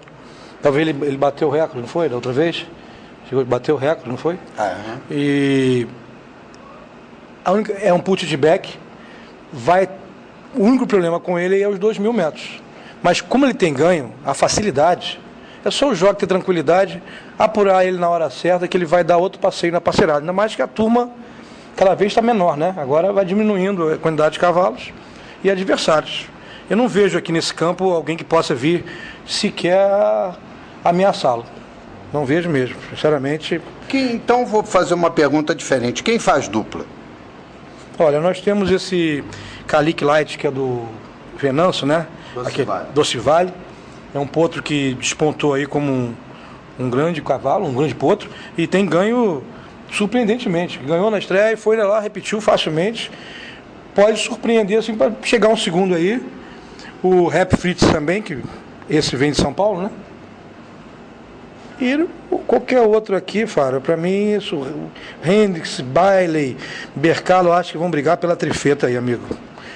Talvez ele bateu o recorde, não foi? Da outra vez? Chegou a bater o recorde, não foi? E é um put-de-back. O único problema com ele é os 2.000 metros. Mas como ele tem ganho, a facilidade, é só o jogo ter tranquilidade, apurar ele na hora certa, que ele vai dar outro passeio na parceirada. Ainda mais que a turma cada vez está menor, né? Agora vai diminuindo a quantidade de cavalos e adversários. Eu não vejo aqui nesse campo alguém que possa vir sequer ameaçá-lo. Não vejo mesmo, sinceramente. Então vou fazer uma pergunta diferente. Quem faz dupla? Olha, nós temos esse Calic Light, que é do Venâncio, né? Doce Vale. É um potro que despontou aí como um grande cavalo, um grande potro, e tem ganho surpreendentemente. Ganhou na estreia e foi lá, repetiu facilmente. Pode surpreender assim para chegar um segundo aí. O Rap Fritz também, que esse vem de São Paulo, né? E qualquer outro aqui, Fábio, para mim, isso, Hendrix, Bailey, Bercalo, acho que vão brigar pela trifeta aí, amigo.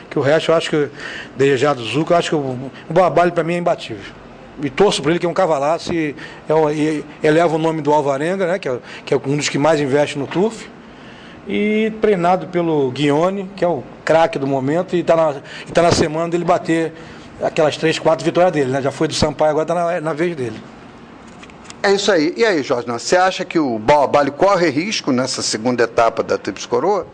Que o resto, eu acho que, Desejado Zuca, eu acho que o Baobab para mim é imbatível. E torço para ele, que é um cavalaço, e eleva o nome do Alvarenga, né, que é um dos que mais investe no turf. E treinado pelo Guione, que é o craque do momento, e está na semana dele bater aquelas 3, 4 vitórias dele, né? Já foi do Sampaio, agora está na vez dele. É isso aí. E aí, Jorge, você acha que o Baobab corre risco nessa segunda etapa da Tríplice Coroa?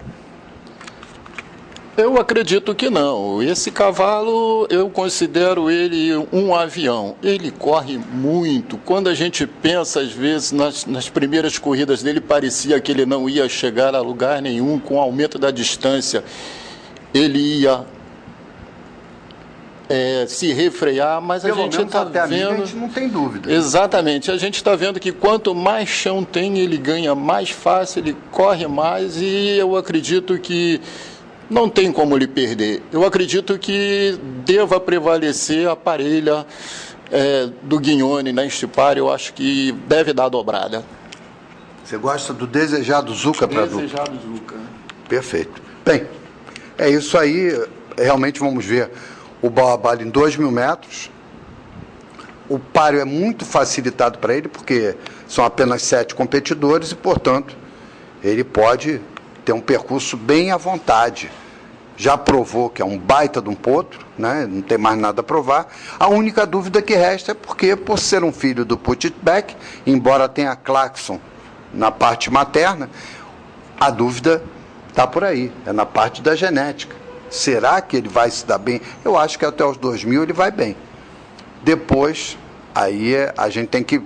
Eu acredito que não. Esse cavalo, eu considero ele um avião. Ele corre muito. Quando a gente pensa, às vezes, nas primeiras corridas dele, parecia que ele não ia chegar a lugar nenhum. Com o aumento da distância, ele ia se refrear, mas Pelo a gente menos está até a milha, vendo... a gente não tem dúvida. Exatamente, a gente está vendo que quanto mais chão tem, ele ganha mais fácil, ele corre mais, e eu acredito que não tem como ele perder. Eu acredito que deva prevalecer a parelha do Guignone neste par. Eu acho que deve dar dobrada. Você gosta do desejado Zuca para dupla? Desejado Zuca. Perfeito. Bem, é isso aí. Realmente vamos ver o Baobab em 2.000 metros. O páreo é muito facilitado para ele, porque são apenas 7 competidores e, portanto, ele pode ter um percurso bem à vontade. Já provou que é um baita de um potro, né? Não tem mais nada a provar. A única dúvida que resta é porque, por ser um filho do Put-it-back, embora tenha Clarkson na parte materna, a dúvida está por aí, é na parte da genética. Será que ele vai se dar bem? Eu acho que até os 2.000 ele vai bem. Depois, aí a gente tem que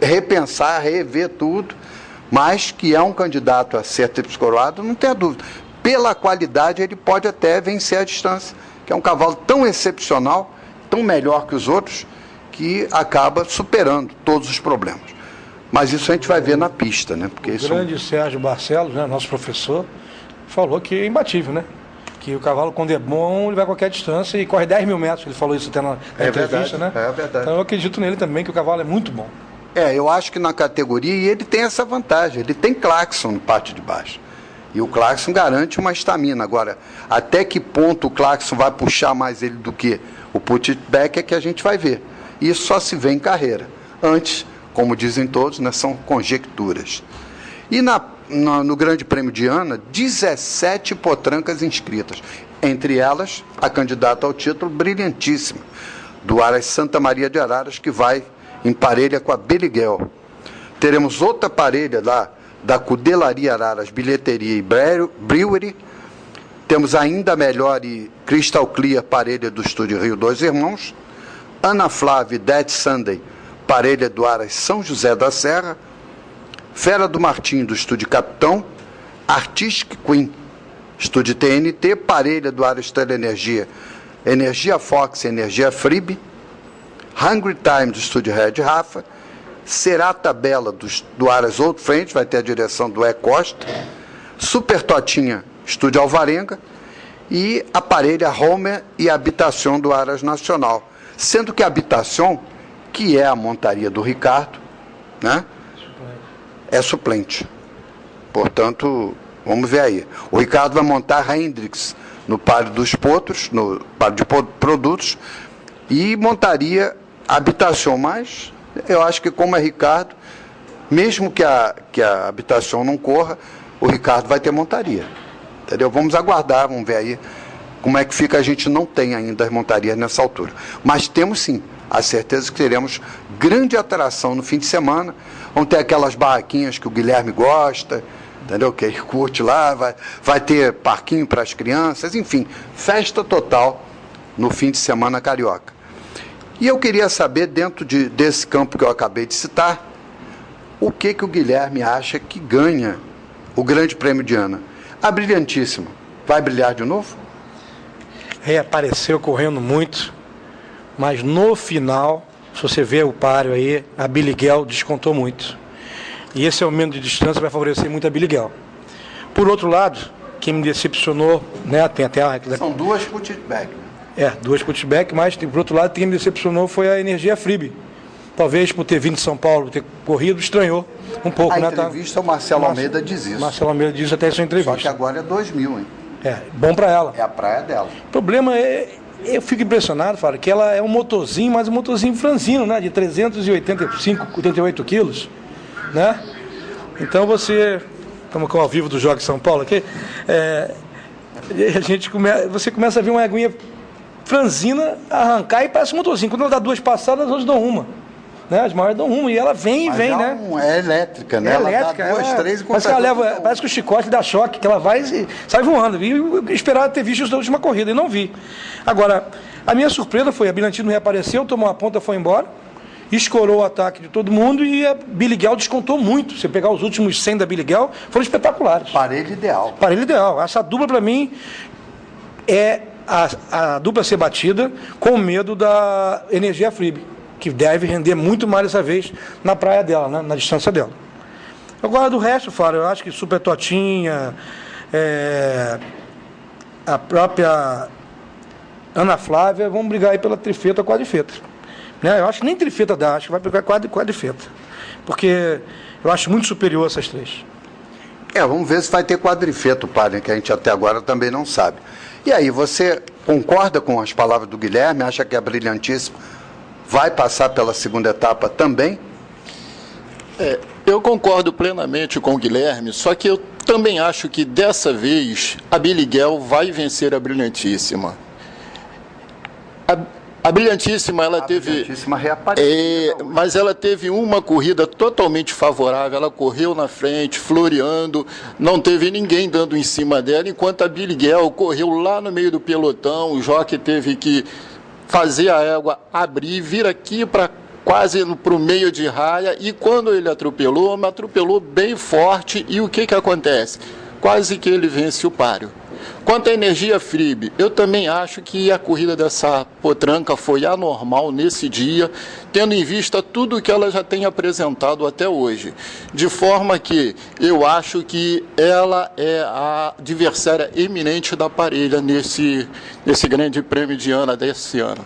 repensar, rever tudo, mas que é um candidato a ser tríplice coroado, não tenha dúvida. Pela qualidade, ele pode até vencer a distância, que é um cavalo tão excepcional, tão melhor que os outros, que acaba superando todos os problemas. Mas isso a gente vai ver na pista, né? Porque o grande Sérgio Barcelos, né, nosso professor, falou que é imbatível, né? Que o cavalo, quando é bom, ele vai a qualquer distância e corre 10.000 metros. Ele falou isso até na entrevista, verdade, né? É verdade. Então eu acredito nele também, que o cavalo é muito bom. Eu acho que na categoria, e ele tem essa vantagem, ele tem Clarkson na parte de baixo. E o Clarkson garante uma estamina. Agora, até que ponto o Clarkson vai puxar mais ele do que o Put-it-back é que a gente vai ver. Isso só se vê em carreira. Antes, como dizem todos, né, são conjecturas. E no Grande Prêmio de Ana, 17 potrancas inscritas. Entre elas, a candidata ao título brilhantíssima, do Aras Santa Maria de Araras, que vai em parelha com a Beliguel. Teremos outra parelha lá, da Cudelaria Araras, Bilheteria e Brewery. Temos ainda melhor e Crystal Clear, parelha do Estúdio Rio Dois Irmãos. Ana Flávia e Dead Sunday, parelha do Aras São José da Serra. Fera do Martim, do Estúdio Capitão. Artistic Queen, Estúdio TNT, parelha do Aras Teleenergia, Energia Fox e Energia Freebe. Hungry Time, do Estúdio Red Rafa. Serata Bela, do Aras Old Friends, vai ter a direção do E. Costa. Super Totinha, Estúdio Alvarenga. E a parelha Homer e Habitação do Aras Nacional. Sendo que a Habitação, que é a montaria do Ricardo, né, é suplente. Portanto, vamos ver aí. O Ricardo vai montar Hendrix no páreo dos potros, no páreo de produtos, e montaria Habitação, mas eu acho que como é Ricardo, mesmo que a Habitação não corra, o Ricardo vai ter montaria. Entendeu? Vamos aguardar, vamos ver aí como é que fica. A gente não tem ainda as montarias nessa altura. Mas temos sim a certeza que teremos grande atração no fim de semana. Vão ter aquelas barraquinhas que o Guilherme gosta, entendeu? Que ele curte lá, vai ter parquinho para as crianças, enfim, festa total no fim de semana carioca. E eu queria saber, dentro desse campo que eu acabei de citar, o que o Guilherme acha que ganha o Grande Prêmio de Ana. A Brilhantíssima vai brilhar de novo? Reapareceu correndo muito, mas no final, se você vê o páreo aí, a Biliguel descontou muito. E esse aumento de distância vai favorecer muito a Biliguel. Por outro lado, quem me decepcionou, né, tem até São duas Put-it-back. Duas Put-it-back, mas por outro lado, quem me decepcionou foi a Energia Freebe. Talvez por ter vindo de São Paulo, ter corrido, estranhou um pouco. A entrevista, o Marcelo Almeida diz isso. Marcelo Almeida diz até essa entrevista. Só que agora é 2.000, hein? Bom para ela. É a praia dela. O problema é, eu fico impressionado, Fábio, que ela é um motorzinho, mas um motorzinho franzino, né? De 385, 88 quilos, né? Então estamos com ao vivo do Jogo São Paulo aqui, você começa a ver uma aguinha franzina arrancar e parece um motorzinho. Quando ela dá duas passadas, as outras dão uma. Né? As maiores dão uma. E ela vem, né? É elétrica, né? Ela elétrica, dá duas, três e parece que ela leva, parece que o chicote dá choque, que ela vai e sai voando. E eu esperava ter visto isso da última corrida e não vi. Agora, a minha surpresa foi a Bilantino reapareceu, tomou uma ponta, foi embora, escorou o ataque de todo mundo e a Biliguel descontou muito. Você pegar os últimos 100 da Biliguel, foram espetaculares. Parelho ideal. Parelho ideal. Essa dupla, para mim, é a dupla ser batida com medo da Energia Frib, que deve render muito mais dessa vez na praia dela, né, na distância dela. Agora, do resto, Fábio, eu acho que Super Totinha, a própria Ana Flávia vão brigar aí pela trifeta ou quadrifeta. Né? Eu acho que nem trifeta dá, acho que vai brigar quadrifeta. Porque eu acho muito superior essas três. Vamos ver se vai ter quadrifeta, padre, que a gente até agora também não sabe. E aí, você concorda com as palavras do Guilherme? Acha que a Brilhantíssima vai passar pela segunda etapa também? Eu concordo plenamente com o Guilherme, só que eu também acho que dessa vez a Biliguel vai vencer a Brilhantíssima. A Brilhantíssima, ela teve... Brilhantíssima reapareceu. Mas ela teve uma corrida totalmente favorável, ela correu na frente, floreando, não teve ninguém dando em cima dela, enquanto a Biliguel correu lá no meio do pelotão, o jockey teve que fazer a égua abrir, vir aqui para quase para o meio de raia, e quando ele atropelou, me atropelou bem forte, e o que acontece? Quase que ele vence o páreo. Quanto à Energia Frib, eu também acho que a corrida dessa potranca foi anormal nesse dia, tendo em vista tudo que ela já tem apresentado até hoje. De forma que eu acho que ela é a adversária eminente da parelha nesse grande prêmio de Ana desse ano.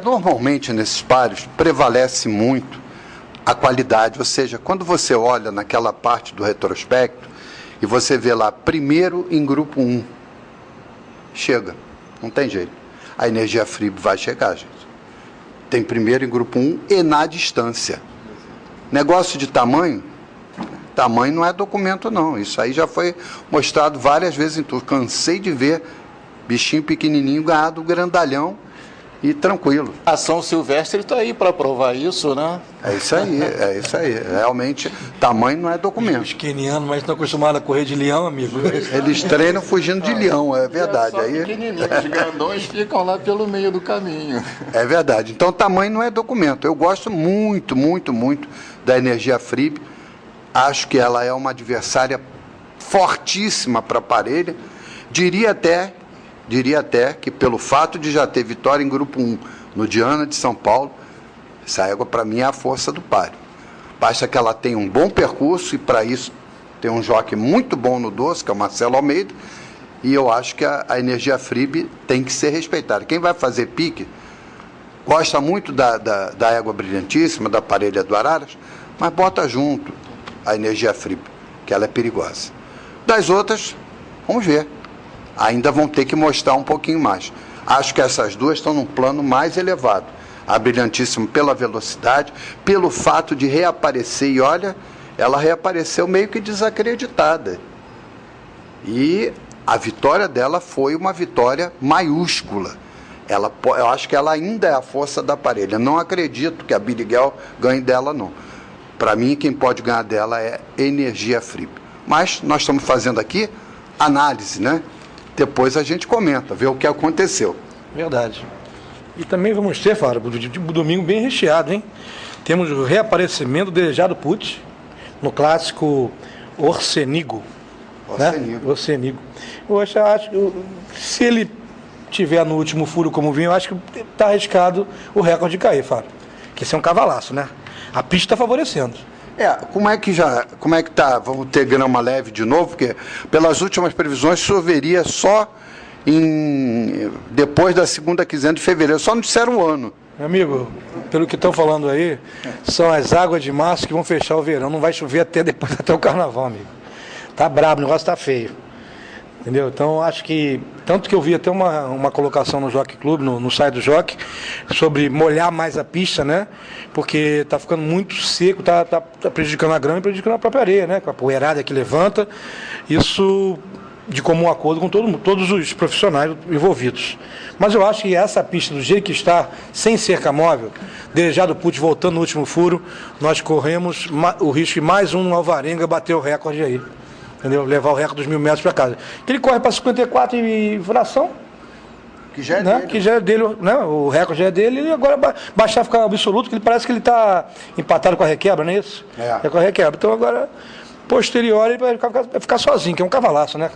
Normalmente nesses páreos prevalece muito a qualidade, ou seja, quando você olha naquela parte do retrospecto e você vê lá, primeiro em grupo 1, chega, não tem jeito. A Energia Frib vai chegar, gente. Tem primeiro em grupo 1 e na distância. Negócio de tamanho não é documento não, isso aí já foi mostrado várias vezes em tudo. Cansei de ver bichinho pequenininho ganhar do grandalhão e tranquilo. A São Silvestre está aí para provar isso, né? É isso aí. Realmente, tamanho não é documento. Os quenianos, mas estão acostumados a correr de leão, amigo. Eles treinam fugindo de leão, é verdade. Só pequenininhos, os grandões ficam lá pelo meio do caminho. É verdade. Então, tamanho não é documento. Eu gosto muito, muito, muito da Energia Frib. Acho que ela é uma adversária fortíssima para a parelha. Diria até que pelo fato de já ter vitória em grupo 1 no Diana de São Paulo, essa égua para mim é a força do páreo. Basta que ela tenha um bom percurso e para isso tem um jockey muito bom no doce, que é o Marcelo Almeida, e eu acho que a Energia Frib tem que ser respeitada. Quem vai fazer pique gosta muito da égua Brilhantíssima, da parelha do Araras, mas bota junto a Energia Frib, que ela é perigosa. Das outras, vamos ver. Ainda vão ter que mostrar um pouquinho mais. Acho que essas duas estão num plano mais elevado. A Brilhantíssima pela velocidade, pelo fato de reaparecer, e olha, ela reapareceu meio que desacreditada. E a vitória dela foi uma vitória maiúscula. Eu acho que ela ainda é a força da parelha. Não acredito que a Biliguel ganhe dela, não. Para mim, quem pode ganhar dela é Energia Frib. Mas nós estamos fazendo aqui análise, né? Depois a gente comenta, vê o que aconteceu. Verdade. E também vamos ter, Fábio, domingo bem recheado, hein? Temos o reaparecimento do Desejado Putz no clássico Orsenigo. Né? Orsenigo. Eu acho que se ele tiver no último furo como vinha, eu acho que está arriscado o recorde de cair, Fábio. Que esse é um cavalaço, né? A pista está favorecendo. Como é que tá? Vamos ter grama leve de novo, porque pelas últimas previsões choveria só depois da segunda quinzena de fevereiro, só não disseram o ano. Meu amigo, pelo que estão falando aí, são as águas de março que vão fechar o verão, não vai chover até o carnaval, amigo. Tá brabo, o negócio tá feio. Entendeu? Então, acho que, tanto que eu vi até uma colocação no Jockey Club, no site do Jockey, sobre molhar mais a pista, né? Porque tá ficando muito seco, tá prejudicando a grama e prejudicando a própria areia, né? Com a poeirada que levanta. Isso de comum acordo com todos os profissionais envolvidos. Mas eu acho que essa pista, do jeito que está, sem cerca móvel, Desejado Putz voltando no último furo, nós corremos o risco de mais um Alvarenga bater o recorde aí. Entendeu? Levar o recorde dos 1.000 metros para casa. Ele corre para 54 e fração. Que já é né? dele. Que já é dele, né? O recorde já é dele. E agora baixar ficar absoluto, que ele parece que ele está empatado com a requebra, não é isso? É com a requebra. Então agora, posterior, ele vai ficar sozinho, que é um cavalaço, né?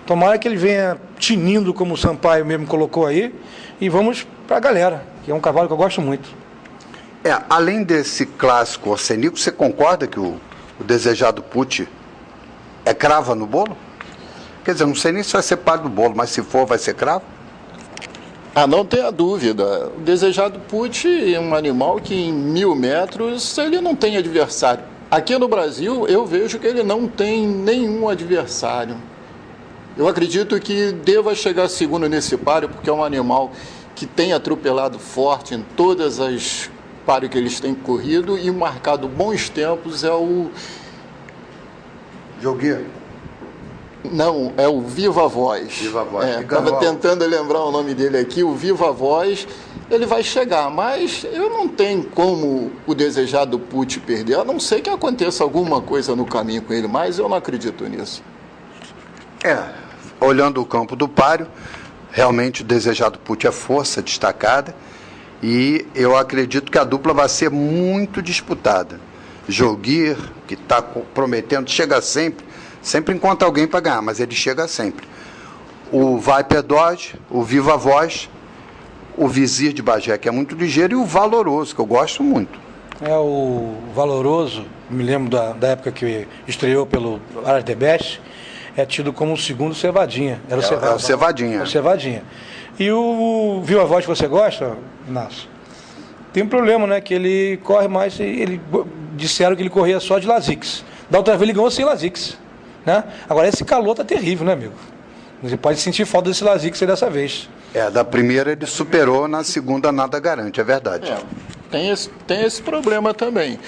Tomara que ele venha tinindo, como o Sampaio mesmo colocou aí, e vamos para a galera, que é um cavalo que eu gosto muito. Além desse clássico Orsenico, você concorda que o Desejado Pucci é crava no bolo? Quer dizer, não sei nem se vai ser par do bolo, mas se for, vai ser cravo? Não tenha dúvida. O Desejado Pucci é um animal que em 1000 metros ele não tem adversário. Aqui no Brasil eu vejo que ele não tem nenhum adversário. Eu acredito que deva chegar segundo nesse páreo, porque é um animal que tem atropelado forte em todas as páreos que eles têm corrido e marcado bons tempos é o... Jogueiro? Não, é o Viva Voz. Viva Voz. Estava tentando lembrar o nome dele aqui, o Viva Voz. Ele vai chegar, mas eu não tenho como o Desejado Pucci perder, a não ser que aconteça alguma coisa no caminho com ele, mas eu não acredito nisso. Olhando o campo do páreo, realmente o Desejado Pucci é força destacada e eu acredito que a dupla vai ser muito disputada. Joguir, que está prometendo, chega sempre encontra alguém para ganhar, mas ele chega sempre. O Viper Dodge, o Viva Voz, o Vizir de Bagé, que é muito ligeiro, e o Valoroso, que eu gosto muito. O Valoroso, me lembro da época que estreou pelo Aras de Best, é tido como o segundo Cevadinha. Era o Cevadinha. O Cevadinha. E o Viva Voz que você gosta, Inácio, tem um problema, né? Que ele corre mais, disseram que ele corria só de Lasix. Da outra vez ele ganhou sem Lasix, né? Agora esse calor tá terrível, né, amigo? Você pode sentir falta desse Lasix aí dessa vez. Da primeira ele superou, na segunda nada garante, é verdade. Tem esse problema também.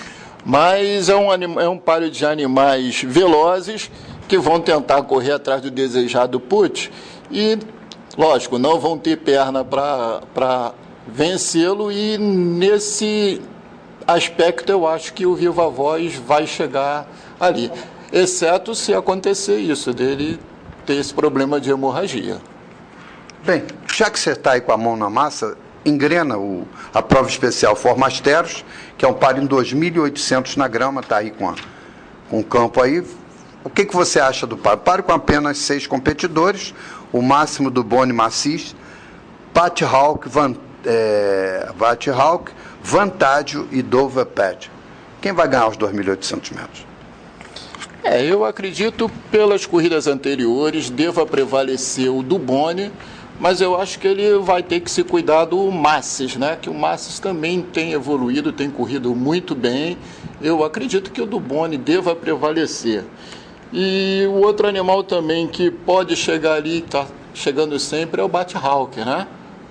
Mas é um páreo de animais velozes que vão tentar correr atrás do Desejado Pucci e, lógico, não vão ter perna para vencê-lo, e nesse aspecto eu acho que o Viva Voz vai chegar ali, exceto se acontecer isso, dele ter esse problema de hemorragia. Bem, já que você está aí com a mão na massa, engrena a prova especial Formasteros, que é um páreo em 2.800 na grama, está aí com o campo aí. O que você acha do páreo? Páreo com apenas 6 competidores, o máximo do Boni Macis, Pat Hawk, Vantaggio e Dover Pet. Quem vai ganhar os 2.800 metros? Eu acredito, pelas corridas anteriores, deva prevalecer o do Boni, mas eu acho que ele vai ter que se cuidar do Massis, né? Que o Massis também tem evoluído, tem corrido muito bem. Eu acredito que o do Boni deva prevalecer. E o outro animal também que pode chegar ali, está chegando sempre, é o Bat-Hawk, né?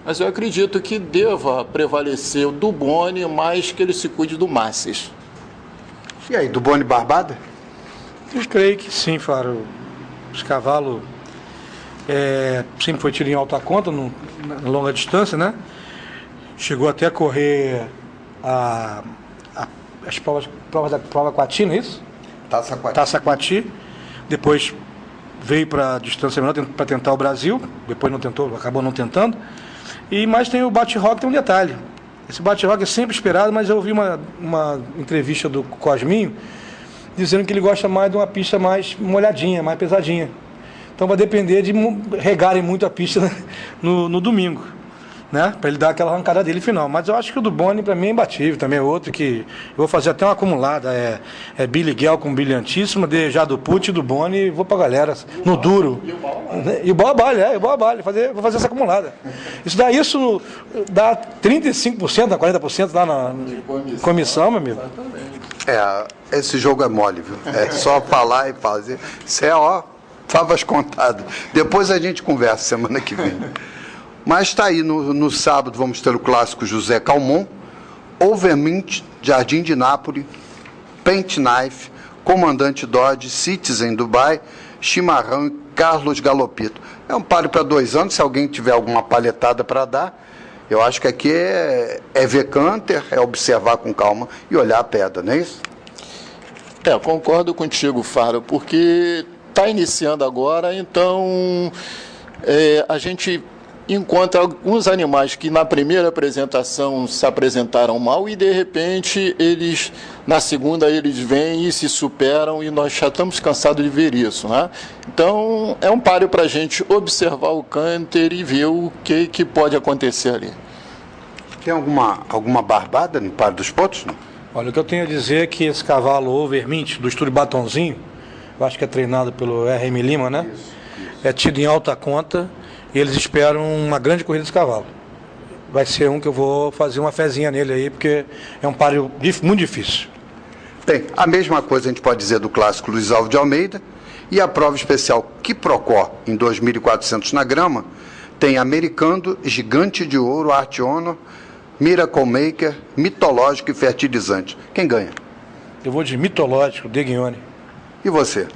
Mas eu acredito que deva prevalecer o do Boni, mais que ele se cuide do Massis. E aí, do Boni Barbada? Eu creio que sim, Faro. Os cavalos sempre foi tiro em alta conta, na longa distância, né? Chegou até a correr as prova Quati, não é isso? Taça Quati. Depois veio para a distância menor para tentar o Brasil, depois não tentou, acabou não tentando. Mas tem o Bat-Hawk, tem um detalhe. Esse Bat-Hawk é sempre esperado, mas eu ouvi uma entrevista do Cosminho dizendo que ele gosta mais de uma pista mais molhadinha, mais pesadinha. Então vai depender de regarem muito a pista no domingo, né? Para ele dar aquela arrancada dele final. Mas eu acho que o do Boni para mim é imbatível, também é outro que eu vou fazer até uma acumulada, Billy Gale com brilhantíssima, Desejado Pucci do Boni, e vou pra galera no duro. E o Boabale, vou fazer essa acumulada. Isso dá 35% a 40% lá na comissão, meu amigo. Esse jogo é mole, viu? É só falar e fazer. Isso favas contadas. Depois a gente conversa semana que vem. Mas está aí, no sábado vamos ter o clássico José Calmon, Overmint, Jardim de Nápoles, Paint Knife, Comandante Dodge, Citizen Dubai, Chimarrão e Carlos Galopito. É um páreo para 2 anos, se alguém tiver alguma palhetada para dar. Eu acho que aqui é ver canter, é observar com calma e olhar a pedra, não é isso? Concordo contigo, Faro, porque está iniciando agora, então a gente encontra alguns animais que na primeira apresentação se apresentaram mal e de repente eles, na segunda, eles vêm e se superam e nós já estamos cansados de ver isso, né? Então é um páreo para a gente observar o cânter e ver o que pode acontecer ali. Tem alguma barbada no páreo dos Potros? Não? Olha, o que eu tenho a dizer é que esse cavalo Overmint do estúdio Batonzinho, eu acho que é treinado pelo RM Lima, né? Isso. É tido em alta conta. E eles esperam uma grande corrida desse cavalo. Vai ser um que eu vou fazer uma fezinha nele aí, porque é um páreo muito difícil. Bem, a mesma coisa a gente pode dizer do clássico Luiz Alves de Almeida. E a prova especial Quiprocó, em 2.400 na grama, tem Americando, Gigante de Ouro, Art Honor, Miracle Maker, Mitológico e Fertilizante. Quem ganha? Eu vou de Mitológico, Deguione. E você?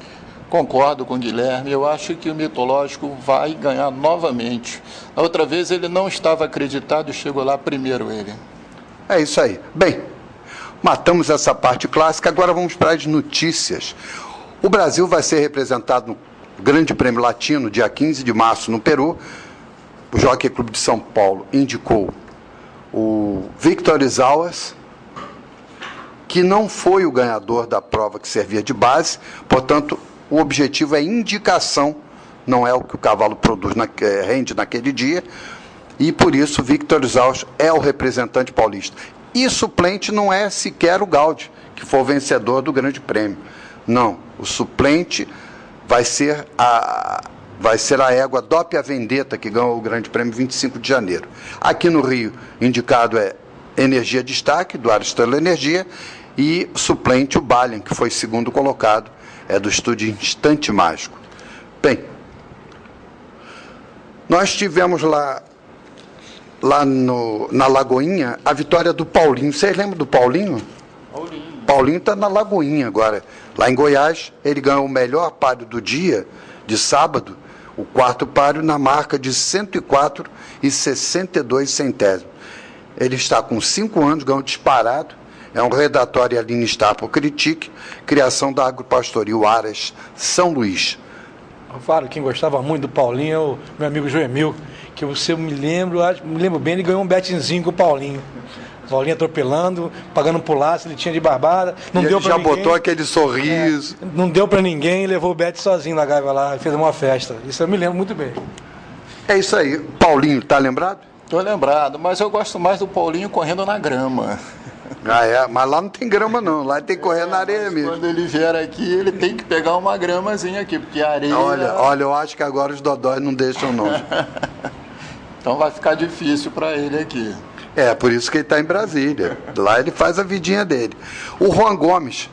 Concordo com o Guilherme, eu acho que o Mitológico vai ganhar novamente. A outra vez ele não estava acreditado e chegou lá primeiro ele. É isso aí. Bem, matamos essa parte clássica, agora vamos para as notícias. O Brasil vai ser representado no Grande Prêmio Latino, dia 15 de março, no Peru. O Jockey Clube de São Paulo indicou o Victor Izauas, que não foi o ganhador da prova que servia de base, portanto, o objetivo é indicação, não é o que o cavalo produz, rende naquele dia, e por isso Victor Izauas é o representante paulista. E suplente não é sequer o Gaudi, que foi o vencedor do Grande Prêmio. Não, o suplente vai ser a égua Doppia Vendetta, que ganhou o Grande Prêmio 25 de janeiro. Aqui no Rio, indicado é Energia Destaque, do Aristelo Energia, e suplente o Balian, que foi segundo colocado, é do estúdio Instante Mágico. Bem, nós tivemos lá na Lagoinha a vitória do Paulinho. Vocês lembram do Paulinho? Paulinho está na Lagoinha agora. Lá em Goiás, ele ganhou o melhor páreo do dia, de sábado, o quarto páreo, na marca de 104,62 centésimos. Ele está com 5 anos, ganhou disparado. É um redatório Aline Starpo Critique, criação da Agropastoril Aras, São Luís. Falo, quem gostava muito do Paulinho é o meu amigo Joemil, que você me lembro bem, ele ganhou um betinzinho com o Paulinho. O Paulinho atropelando, pagando por laço, ele tinha de barbada. Não deu pra ninguém. Já botou aquele sorriso. Não deu pra ninguém, levou o bet sozinho na gaiva lá, fez uma festa. Isso eu me lembro muito bem. É isso aí. Paulinho, tá lembrado? Estou lembrado, mas eu gosto mais do Paulinho correndo na grama. Ah, é? Mas lá não tem grama não, lá tem que correr na areia mesmo. Quando ele vier aqui, ele tem que pegar uma gramazinha aqui, porque a areia... Olha, eu acho que agora os dodóis não deixam não. Então vai ficar difícil para ele aqui. É, por isso que ele está em Brasília. Lá ele faz a vidinha dele. O Juan Gomes,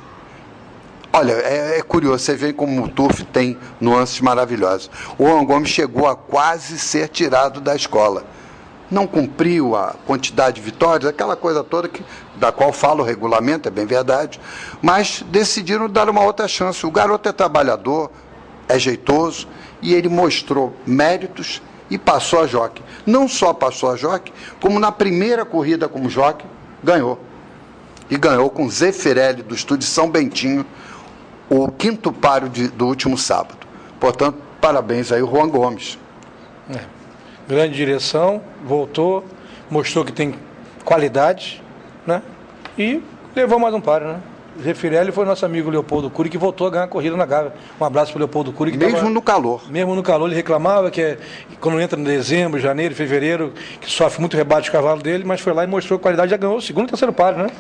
olha, é curioso, você vê como o turf tem nuances maravilhosas. O Juan Gomes chegou a quase ser tirado da escola. Não cumpriu a quantidade de vitórias, aquela coisa toda da qual fala o regulamento, é bem verdade, mas decidiram dar uma outra chance. O garoto é trabalhador, é jeitoso, e ele mostrou méritos e passou a jockey. Não só passou a jockey, como na primeira corrida como jockey, ganhou. E ganhou com Zeffirelli, do estúdio São Bentinho, o quinto páreo do último sábado. Portanto, parabéns aí, o Juan Gomes. Grande direção, voltou, mostrou que tem qualidade, né? E levou mais um páreo, né? Zeffirelli foi nosso amigo Leopoldo Cury, que voltou a ganhar a corrida na Gávea. Um abraço para o Leopoldo Cury. Que mesmo no calor. Mesmo no calor, ele reclamava que quando entra em dezembro, janeiro, fevereiro, que sofre muito rebate o cavalo dele, mas foi lá e mostrou qualidade, já ganhou o segundo e terceiro páreo, né?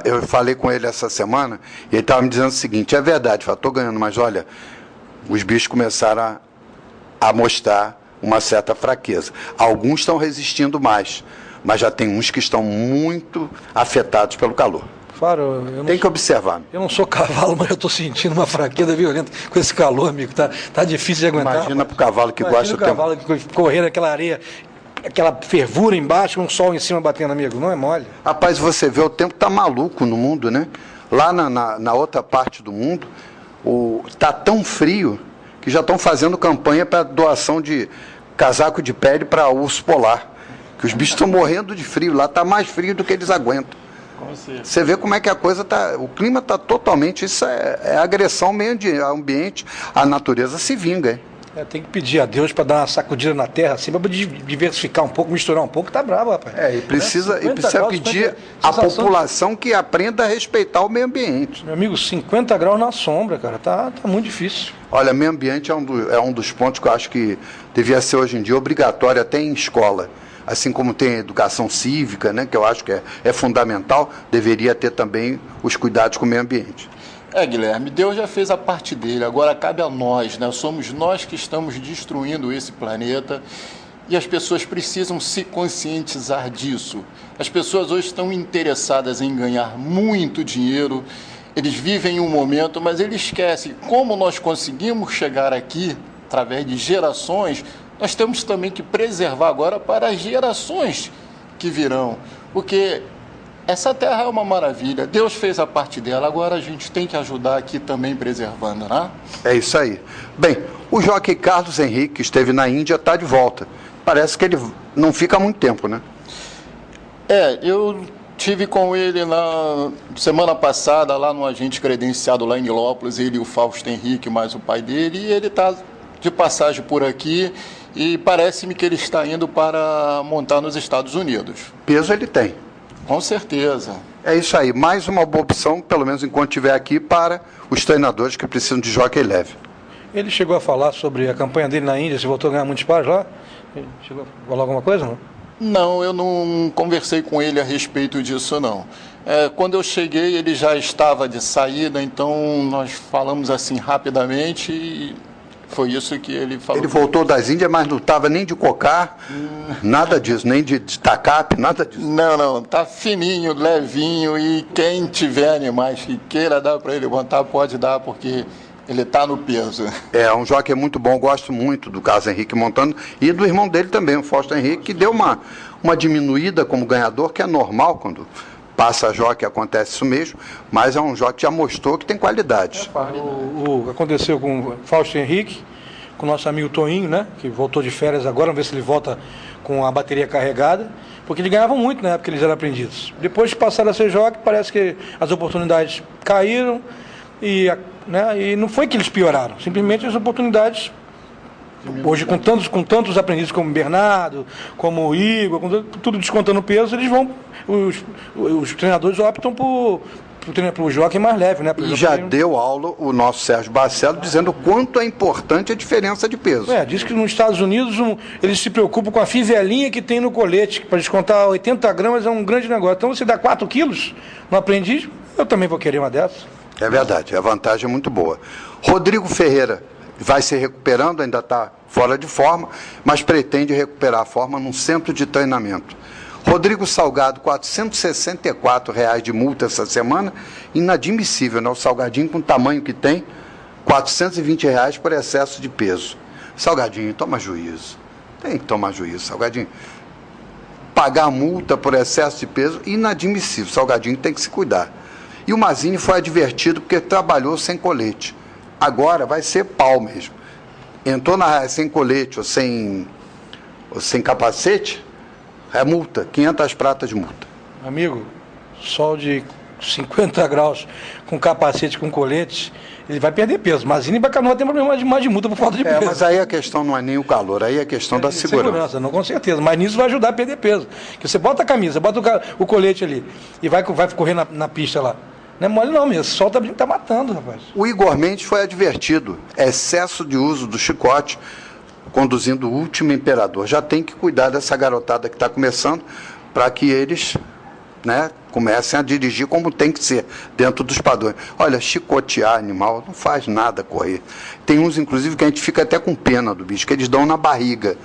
Eu falei com ele essa semana, e ele estava me dizendo o seguinte, é verdade, estou ganhando, mas olha, os bichos começaram a mostrar uma certa fraqueza. Alguns estão resistindo mais, mas já tem uns que estão muito afetados pelo calor. Faro, tem que observar. Eu não sou cavalo, mas eu estou sentindo uma fraqueza violenta com esse calor, amigo. Tá difícil de aguentar. Imagina para o cavalo que gosta do tempo. Imagina o cavalo que correr naquela areia, aquela fervura embaixo, um sol em cima batendo, amigo. Não é mole. Rapaz, você vê, o tempo tá maluco no mundo, né? Lá na outra parte do mundo, tá tão frio que já estão fazendo campanha para doação de casaco de pele para urso polar. Que os bichos estão morrendo de frio. Lá está mais frio do que eles aguentam. Você vê como é que a coisa está. O clima está totalmente. Isso é agressão ao meio ambiente. A natureza se vinga, hein? Tem que pedir a Deus para dar uma sacudida na terra, assim, para diversificar um pouco, misturar um pouco, tá bravo, rapaz. E precisa pedir à população que aprenda a respeitar o meio ambiente. Meu amigo, 50 graus na sombra, cara, tá muito difícil. Olha, meio ambiente é um dos pontos que eu acho que devia ser hoje em dia obrigatório até em escola. Assim como tem a educação cívica, né, que eu acho que é fundamental, deveria ter também os cuidados com o meio ambiente. Guilherme, Deus já fez a parte dele, agora cabe a nós, né? Somos nós que estamos destruindo esse planeta e as pessoas precisam se conscientizar disso. As pessoas hoje estão interessadas em ganhar muito dinheiro, eles vivem um momento, mas eles esquecem como nós conseguimos chegar aqui através de gerações. Nós temos também que preservar agora para as gerações que virão, porque essa terra é uma maravilha, Deus fez a parte dela, agora a gente tem que ajudar aqui também preservando, né? É isso aí. Bem, o jockey Carlos Henrique, que esteve na Índia, está de volta. Parece que ele não fica há muito tempo, né? Eu tive com ele na semana passada, lá no agente credenciado lá em Nilópolis, ele e o Fausto Henrique, mais o pai dele, e ele está de passagem por aqui e parece-me que ele está indo para montar nos Estados Unidos. Peso ele tem. Com certeza. É isso aí, mais uma boa opção, pelo menos enquanto estiver aqui, para os treinadores que precisam de jockey leve. Ele chegou a falar sobre a campanha dele na Índia, se voltou a ganhar muitos pares lá? Ele chegou a falar alguma coisa, não? Não, eu não conversei com ele a respeito disso, não. Quando eu cheguei, ele já estava de saída, então nós falamos assim rapidamente e foi isso que ele falou. Ele voltou das Índias, mas não estava nem de cocar, nada disso, nem de tacape, nada disso. Não, tá fininho, levinho, e quem tiver animais que queira dar para ele montar, pode dar, porque ele está no peso. É um jockey muito bom, gosto muito do Carlos Henrique montando, e do irmão dele também, o Fausto Henrique, que deu uma diminuída como ganhador, que é normal quando passa jockey, acontece isso mesmo, mas é um jockey que já mostrou que tem qualidades. Aconteceu com o Fausto Henrique, com o nosso amigo Toinho, né, que voltou de férias agora, vamos ver se ele volta com a bateria carregada, porque eles ganhavam muito na época que eles eram aprendidos. Depois que passaram a ser jockey, parece que as oportunidades caíram e não foi que eles pioraram, simplesmente as oportunidades. Hoje, com tantos aprendizes como Bernardo, como o Igor, com tudo descontando peso, eles vão. Os treinadores optam por jockey mais leve, né? E já deu aula o nosso Sérgio Barcelos dizendo o quanto é importante a diferença de peso. Diz que nos Estados Unidos eles se preocupam com a fivelinha que tem no colete, que para descontar 80 gramas é um grande negócio. Então você dá 4 quilos no aprendiz, eu também vou querer uma dessas. É verdade, a vantagem é muito boa. Rodrigo Ferreira vai se recuperando, ainda está fora de forma, mas pretende recuperar a forma num centro de treinamento. Rodrigo Salgado, R$ 464 de multa essa semana, inadmissível, né? O Salgadinho com o tamanho que tem, R$ 420 por excesso de peso. Salgadinho, toma juízo. Tem que tomar juízo, Salgadinho. Pagar multa por excesso de peso, inadmissível. Salgadinho tem que se cuidar. E o Mazini foi advertido porque trabalhou sem colete. Agora vai ser pau mesmo. Entrou na raia sem colete ou sem capacete, é multa, 500 pratas de multa. Amigo, sol de 50 graus com capacete, com colete, ele vai perder peso. Mazini e Bacanora tem problema mais de multa por falta de peso. Mas aí a questão não é nem o calor, aí é a questão da segurança. Não, com certeza, mas nisso vai ajudar a perder peso. Porque você bota a camisa, bota o colete ali e vai correr na pista lá. Não é mole não mesmo, esse sol tá matando, rapaz. O Igor Mendes foi advertido, excesso de uso do chicote, conduzindo o último imperador. Já tem que cuidar dessa garotada que está começando, para que eles comecem a dirigir como tem que ser, dentro dos padrões. Olha, chicotear animal não faz nada correr. Tem uns, inclusive, que a gente fica até com pena do bicho, que eles dão na barriga.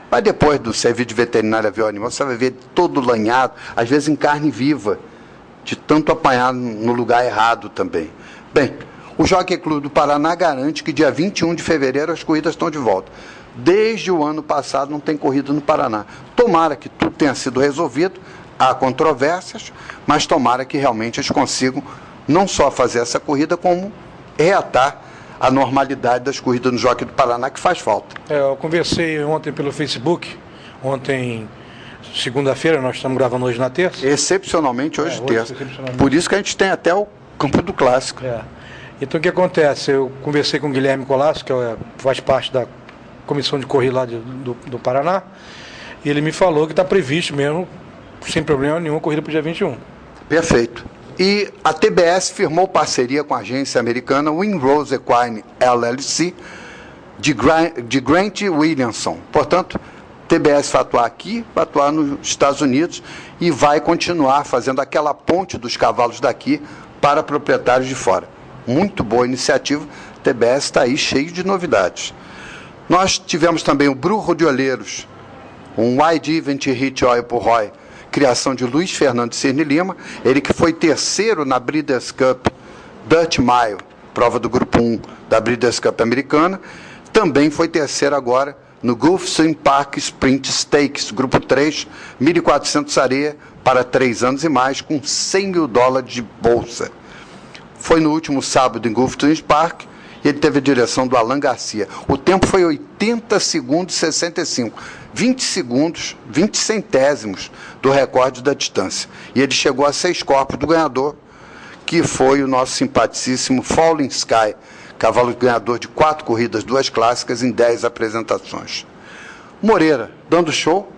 Mas depois do serviço de veterinária ver o animal, você vai ver todo lanhado, às vezes em carne viva, de tanto apanhar no lugar errado também. Bem, o Jockey Clube do Paraná garante que dia 21 de fevereiro as corridas estão de volta. Desde o ano passado não tem corrida no Paraná. Tomara que tudo tenha sido resolvido, há controvérsias, mas tomara que realmente eles consigam não só fazer essa corrida, como reatar a normalidade das corridas no Jockey do Paraná, que faz falta. Eu conversei ontem pelo Facebook, segunda-feira, nós estamos gravando hoje na terça. Excepcionalmente hoje terça. Por isso que a gente tem até o campo do clássico. Então o que acontece? Eu conversei com o Guilherme Colasso, que faz parte comissão de corrida lá do Paraná, e ele me falou que está previsto mesmo, sem problema nenhum, a corrida para o dia 21. Perfeito. E a TBS firmou parceria com a agência americana Winrose Equine LLC de Grant Williamson. Portanto, TBS vai atuar aqui, vai atuar nos Estados Unidos e vai continuar fazendo aquela ponte dos cavalos daqui para proprietários de fora. Muito boa iniciativa. TBS está aí cheio de novidades. Nós tivemos também o Brujo de Olheiros, um YD Event Hit Oil por Roy, criação de Luiz Fernando Cirne Lima, ele que foi terceiro na Breeders' Cup Dutch Mile, prova do grupo 1 da Breeders' Cup americana, também foi terceiro agora no Gulfstream Park Sprint Stakes, grupo 3, 1.400 areia para 3 anos e mais, com $100 mil de bolsa. Foi no último sábado em Gulfstream Park, e ele teve a direção do Alan Garcia. O tempo foi 80 segundos e 65, 20 segundos, 20 centésimos do recorde da distância. E ele chegou a 6 corpos do ganhador, que foi o nosso simpaticíssimo Falling Sky, cavalo ganhador de 4 corridas, 2 clássicas em 10 apresentações. Moreira, dando show,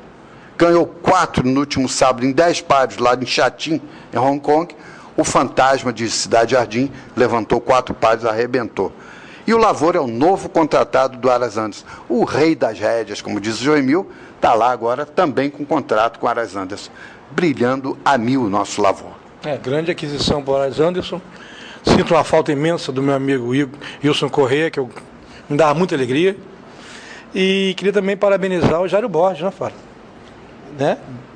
ganhou 4 no último sábado em 10 pares lá em Shatin, em Hong Kong. O Fantasma de Cidade Jardim levantou 4 pares, arrebentou. E o Lavoura é o novo contratado do Aras Anderson. O rei das rédeas, como diz o Joemil, está lá agora também com contrato com o Aras Anderson. Brilhando a mil o nosso Lavoura. Grande aquisição para o Aras Anderson. Sinto uma falta imensa do meu amigo Wilson Correia, que me dava muita alegria. E queria também parabenizar o Jairo Borges, né, Fábio?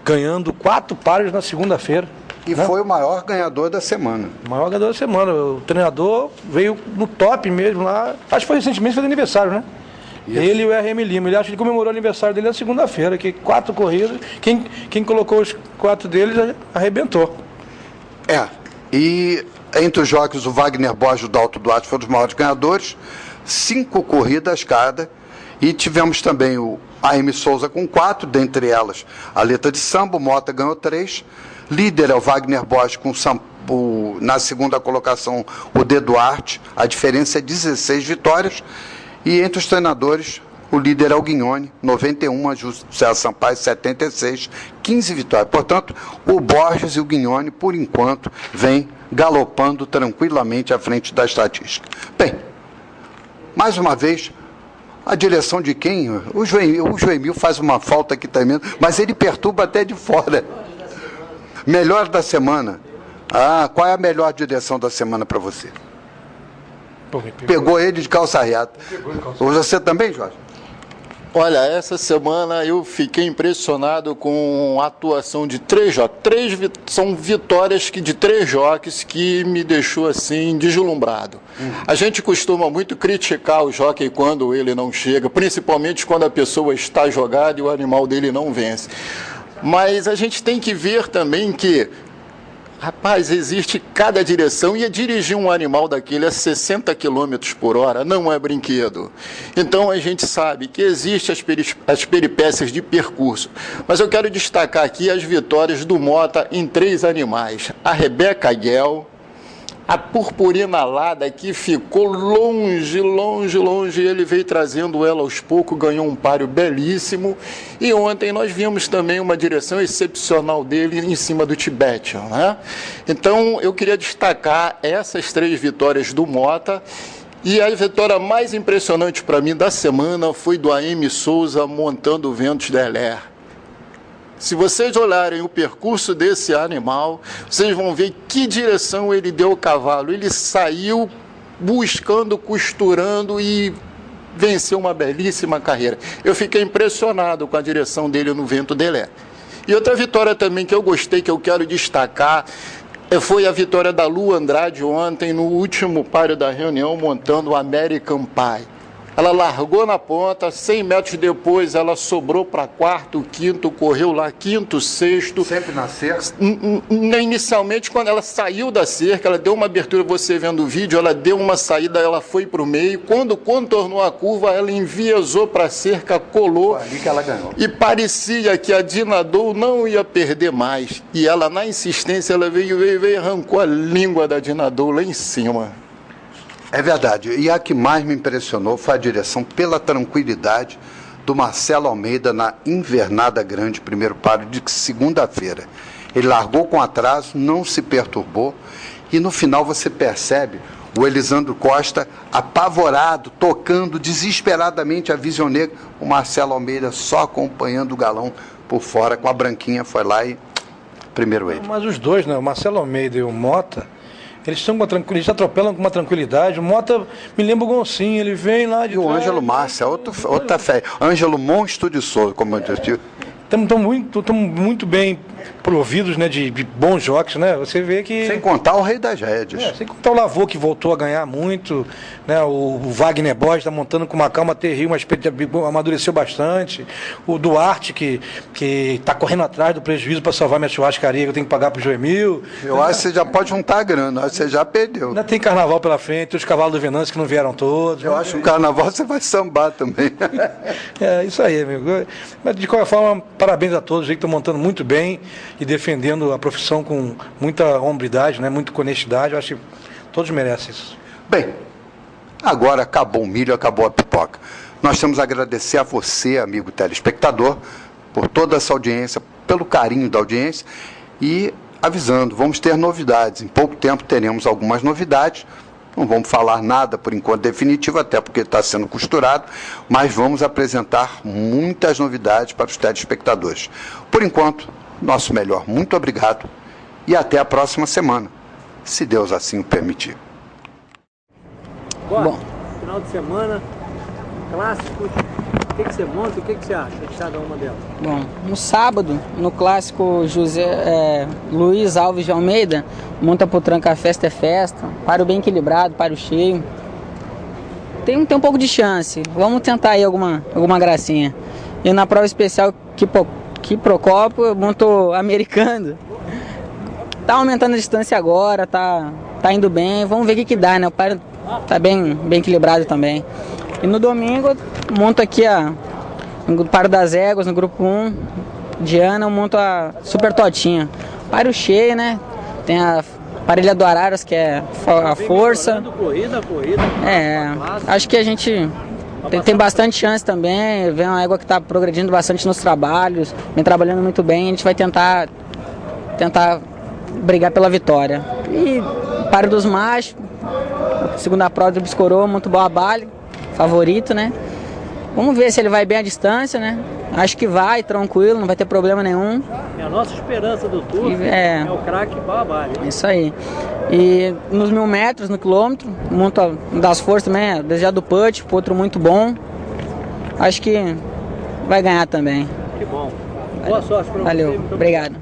Ganhando 4 pares na segunda-feira. E foi o maior ganhador da semana. O maior ganhador da semana. O treinador veio no top mesmo lá. Acho que foi recentemente, fez aniversário, né? Isso. Ele e o RM Lima. Ele acha que ele comemorou o aniversário dele na segunda-feira, que 4 corridas. Quem colocou os 4 deles arrebentou. E entre os jogos, o Wagner Borges e o Dalto Duarte foram os maiores ganhadores. 5 corridas cada. E tivemos também o AM Souza com 4, dentre elas a Letra de Samba, o Mota ganhou 3. Líder é o Wagner Borges com na segunda colocação o D. Duarte, a diferença é 16 vitórias. E entre os treinadores, o líder é o Guignone, 91, a José Sampaio, 76, 15 vitórias. Portanto, o Borges e o Guignone, por enquanto, vêm galopando tranquilamente à frente da estatística. Bem, mais uma vez, a direção de quem? O Joemil faz uma falta aqui também, mas ele perturba até de fora. Melhor da semana. Qual é a melhor direção da semana para você? Pegou ele de calça reta. Você também, Jorge? Olha, essa semana eu fiquei impressionado com a atuação de 3 jockeys. São vitórias de 3 jockeys que me deixou assim deslumbrado. A gente costuma muito criticar o jockey quando ele não chega, principalmente quando a pessoa está jogada e o animal dele não vence. Mas a gente tem que ver também que, rapaz, existe cada direção e dirigir um animal daquele a 60 km por hora não é brinquedo. Então a gente sabe que existem as peripécias de percurso. Mas eu quero destacar aqui as vitórias do Mota em 3 animais. A Rebeca Guel, a Purpurina Alada, que ficou longe, ele veio trazendo ela aos poucos, ganhou um páreo belíssimo. E ontem nós vimos também uma direção excepcional dele em cima do Tibetan, né? Então eu queria destacar essas 3 vitórias do Mota. E a vitória mais impressionante para mim da semana foi do AM Souza montando o Ventos de Heller. Se vocês olharem o percurso desse animal, vocês vão ver que direção ele deu ao cavalo. Ele saiu buscando, costurando e venceu uma belíssima carreira. Eu fiquei impressionado com a direção dele no Vento de Heller. E outra vitória também que eu gostei, que eu quero destacar, foi a vitória da Lu Andrade ontem, no último páreo da reunião, montando o American Pie. Ela largou na ponta, 100 metros depois ela sobrou para 4º, 5º, correu lá 5º, 6º. Sempre na cerca? Inicialmente, quando ela saiu da cerca, ela deu uma abertura, você vendo o vídeo, ela deu uma saída, ela foi para o meio. Quando contornou a curva, ela enviesou para a cerca, colou. Foi ali que ela ganhou. E parecia que a Dinadou não ia perder mais. E ela, na insistência, ela veio e arrancou a língua da Dinadou lá em cima. É verdade. E a que mais me impressionou foi a direção pela tranquilidade do Marcelo Almeida na Invernada Grande, primeiro páreo de segunda-feira. Ele largou com atraso, não se perturbou e no final você percebe o Elisandro Costa apavorado, tocando desesperadamente a Vision Negra, o Marcelo Almeida só acompanhando o galão por fora com a branquinha, foi lá e primeiro ele. Mas os dois, né? O Marcelo Almeida e o Mota, eles são com uma tranquilidade, eles atropelam com uma tranquilidade. O Mota me lembra o Goncinho, ele vem lá de. E o Ângelo Márcia, outra fé. Ângelo Monstro de Souza, como eu disse. Estamos muito bem providos, né, de bons jogos, né? Você vê que... Sem contar o Rei das Rédeas. Sem contar o Lavô, que voltou a ganhar muito, né? O Wagner Borges está montando com uma calma terrível, amadureceu bastante. O Duarte, que está correndo atrás do prejuízo para salvar minha churrascaria, que eu tenho que pagar para o Joemil. Eu acho que você já pode juntar a grana, acho que você já perdeu. Ainda tem carnaval pela frente, os cavalos do Venâncio que não vieram todos. Eu acho que o carnaval você vai sambar também. É isso aí, amigo. Mas de qualquer forma, parabéns a todos, que estão montando muito bem e defendendo a profissão com muita hombridade, né, muito com honestidade. Eu acho que todos merecem isso. Bem, agora acabou o milho, acabou a pipoca. Nós temos a agradecer a você, amigo telespectador, por toda essa audiência, pelo carinho da audiência e avisando, vamos ter novidades. Em pouco tempo teremos algumas novidades. Não vamos falar nada por enquanto definitivo, até porque está sendo costurado, mas vamos apresentar muitas novidades para os telespectadores. Por enquanto, nosso melhor muito obrigado e até a próxima semana, se Deus assim o permitir. Bom, final de semana, clássicos, o que você monta, o que você acha de cada uma delas? Bom, no sábado, no clássico Luiz Alves de Almeida, monta potranca Festa é Festa, páreo bem equilibrado, páreo cheio. Tem um pouco de chance, vamos tentar aí alguma gracinha. E na prova especial que Procópio, eu monto americano. Tá aumentando a distância agora, tá indo bem, vamos ver o que dá, né? O páreo tá bem equilibrado também. E no domingo, monto aqui no páreo das éguas, no grupo 1, Diana, eu monto a Super Totinha. Páreo cheio, né? Tem a parelha do Araras, que é a força. Corrida. Acho que a gente tem bastante chance também. Vem uma égua que está progredindo bastante nos trabalhos, vem trabalhando muito bem. A gente vai tentar brigar pela vitória. E páreo dos machos, segunda prova do Biscorô, muito boa bale, favorito, né? Vamos ver se ele vai bem à distância, né? Acho que vai, tranquilo, não vai ter problema nenhum. É a nossa esperança do tour, é o craque Babali. Isso aí. E nos 1000 metros, no quilômetro, monto das forças também, desejado do Put, outro muito bom. Acho que vai ganhar também. Que bom. Boa sorte para você. Valeu, obrigado.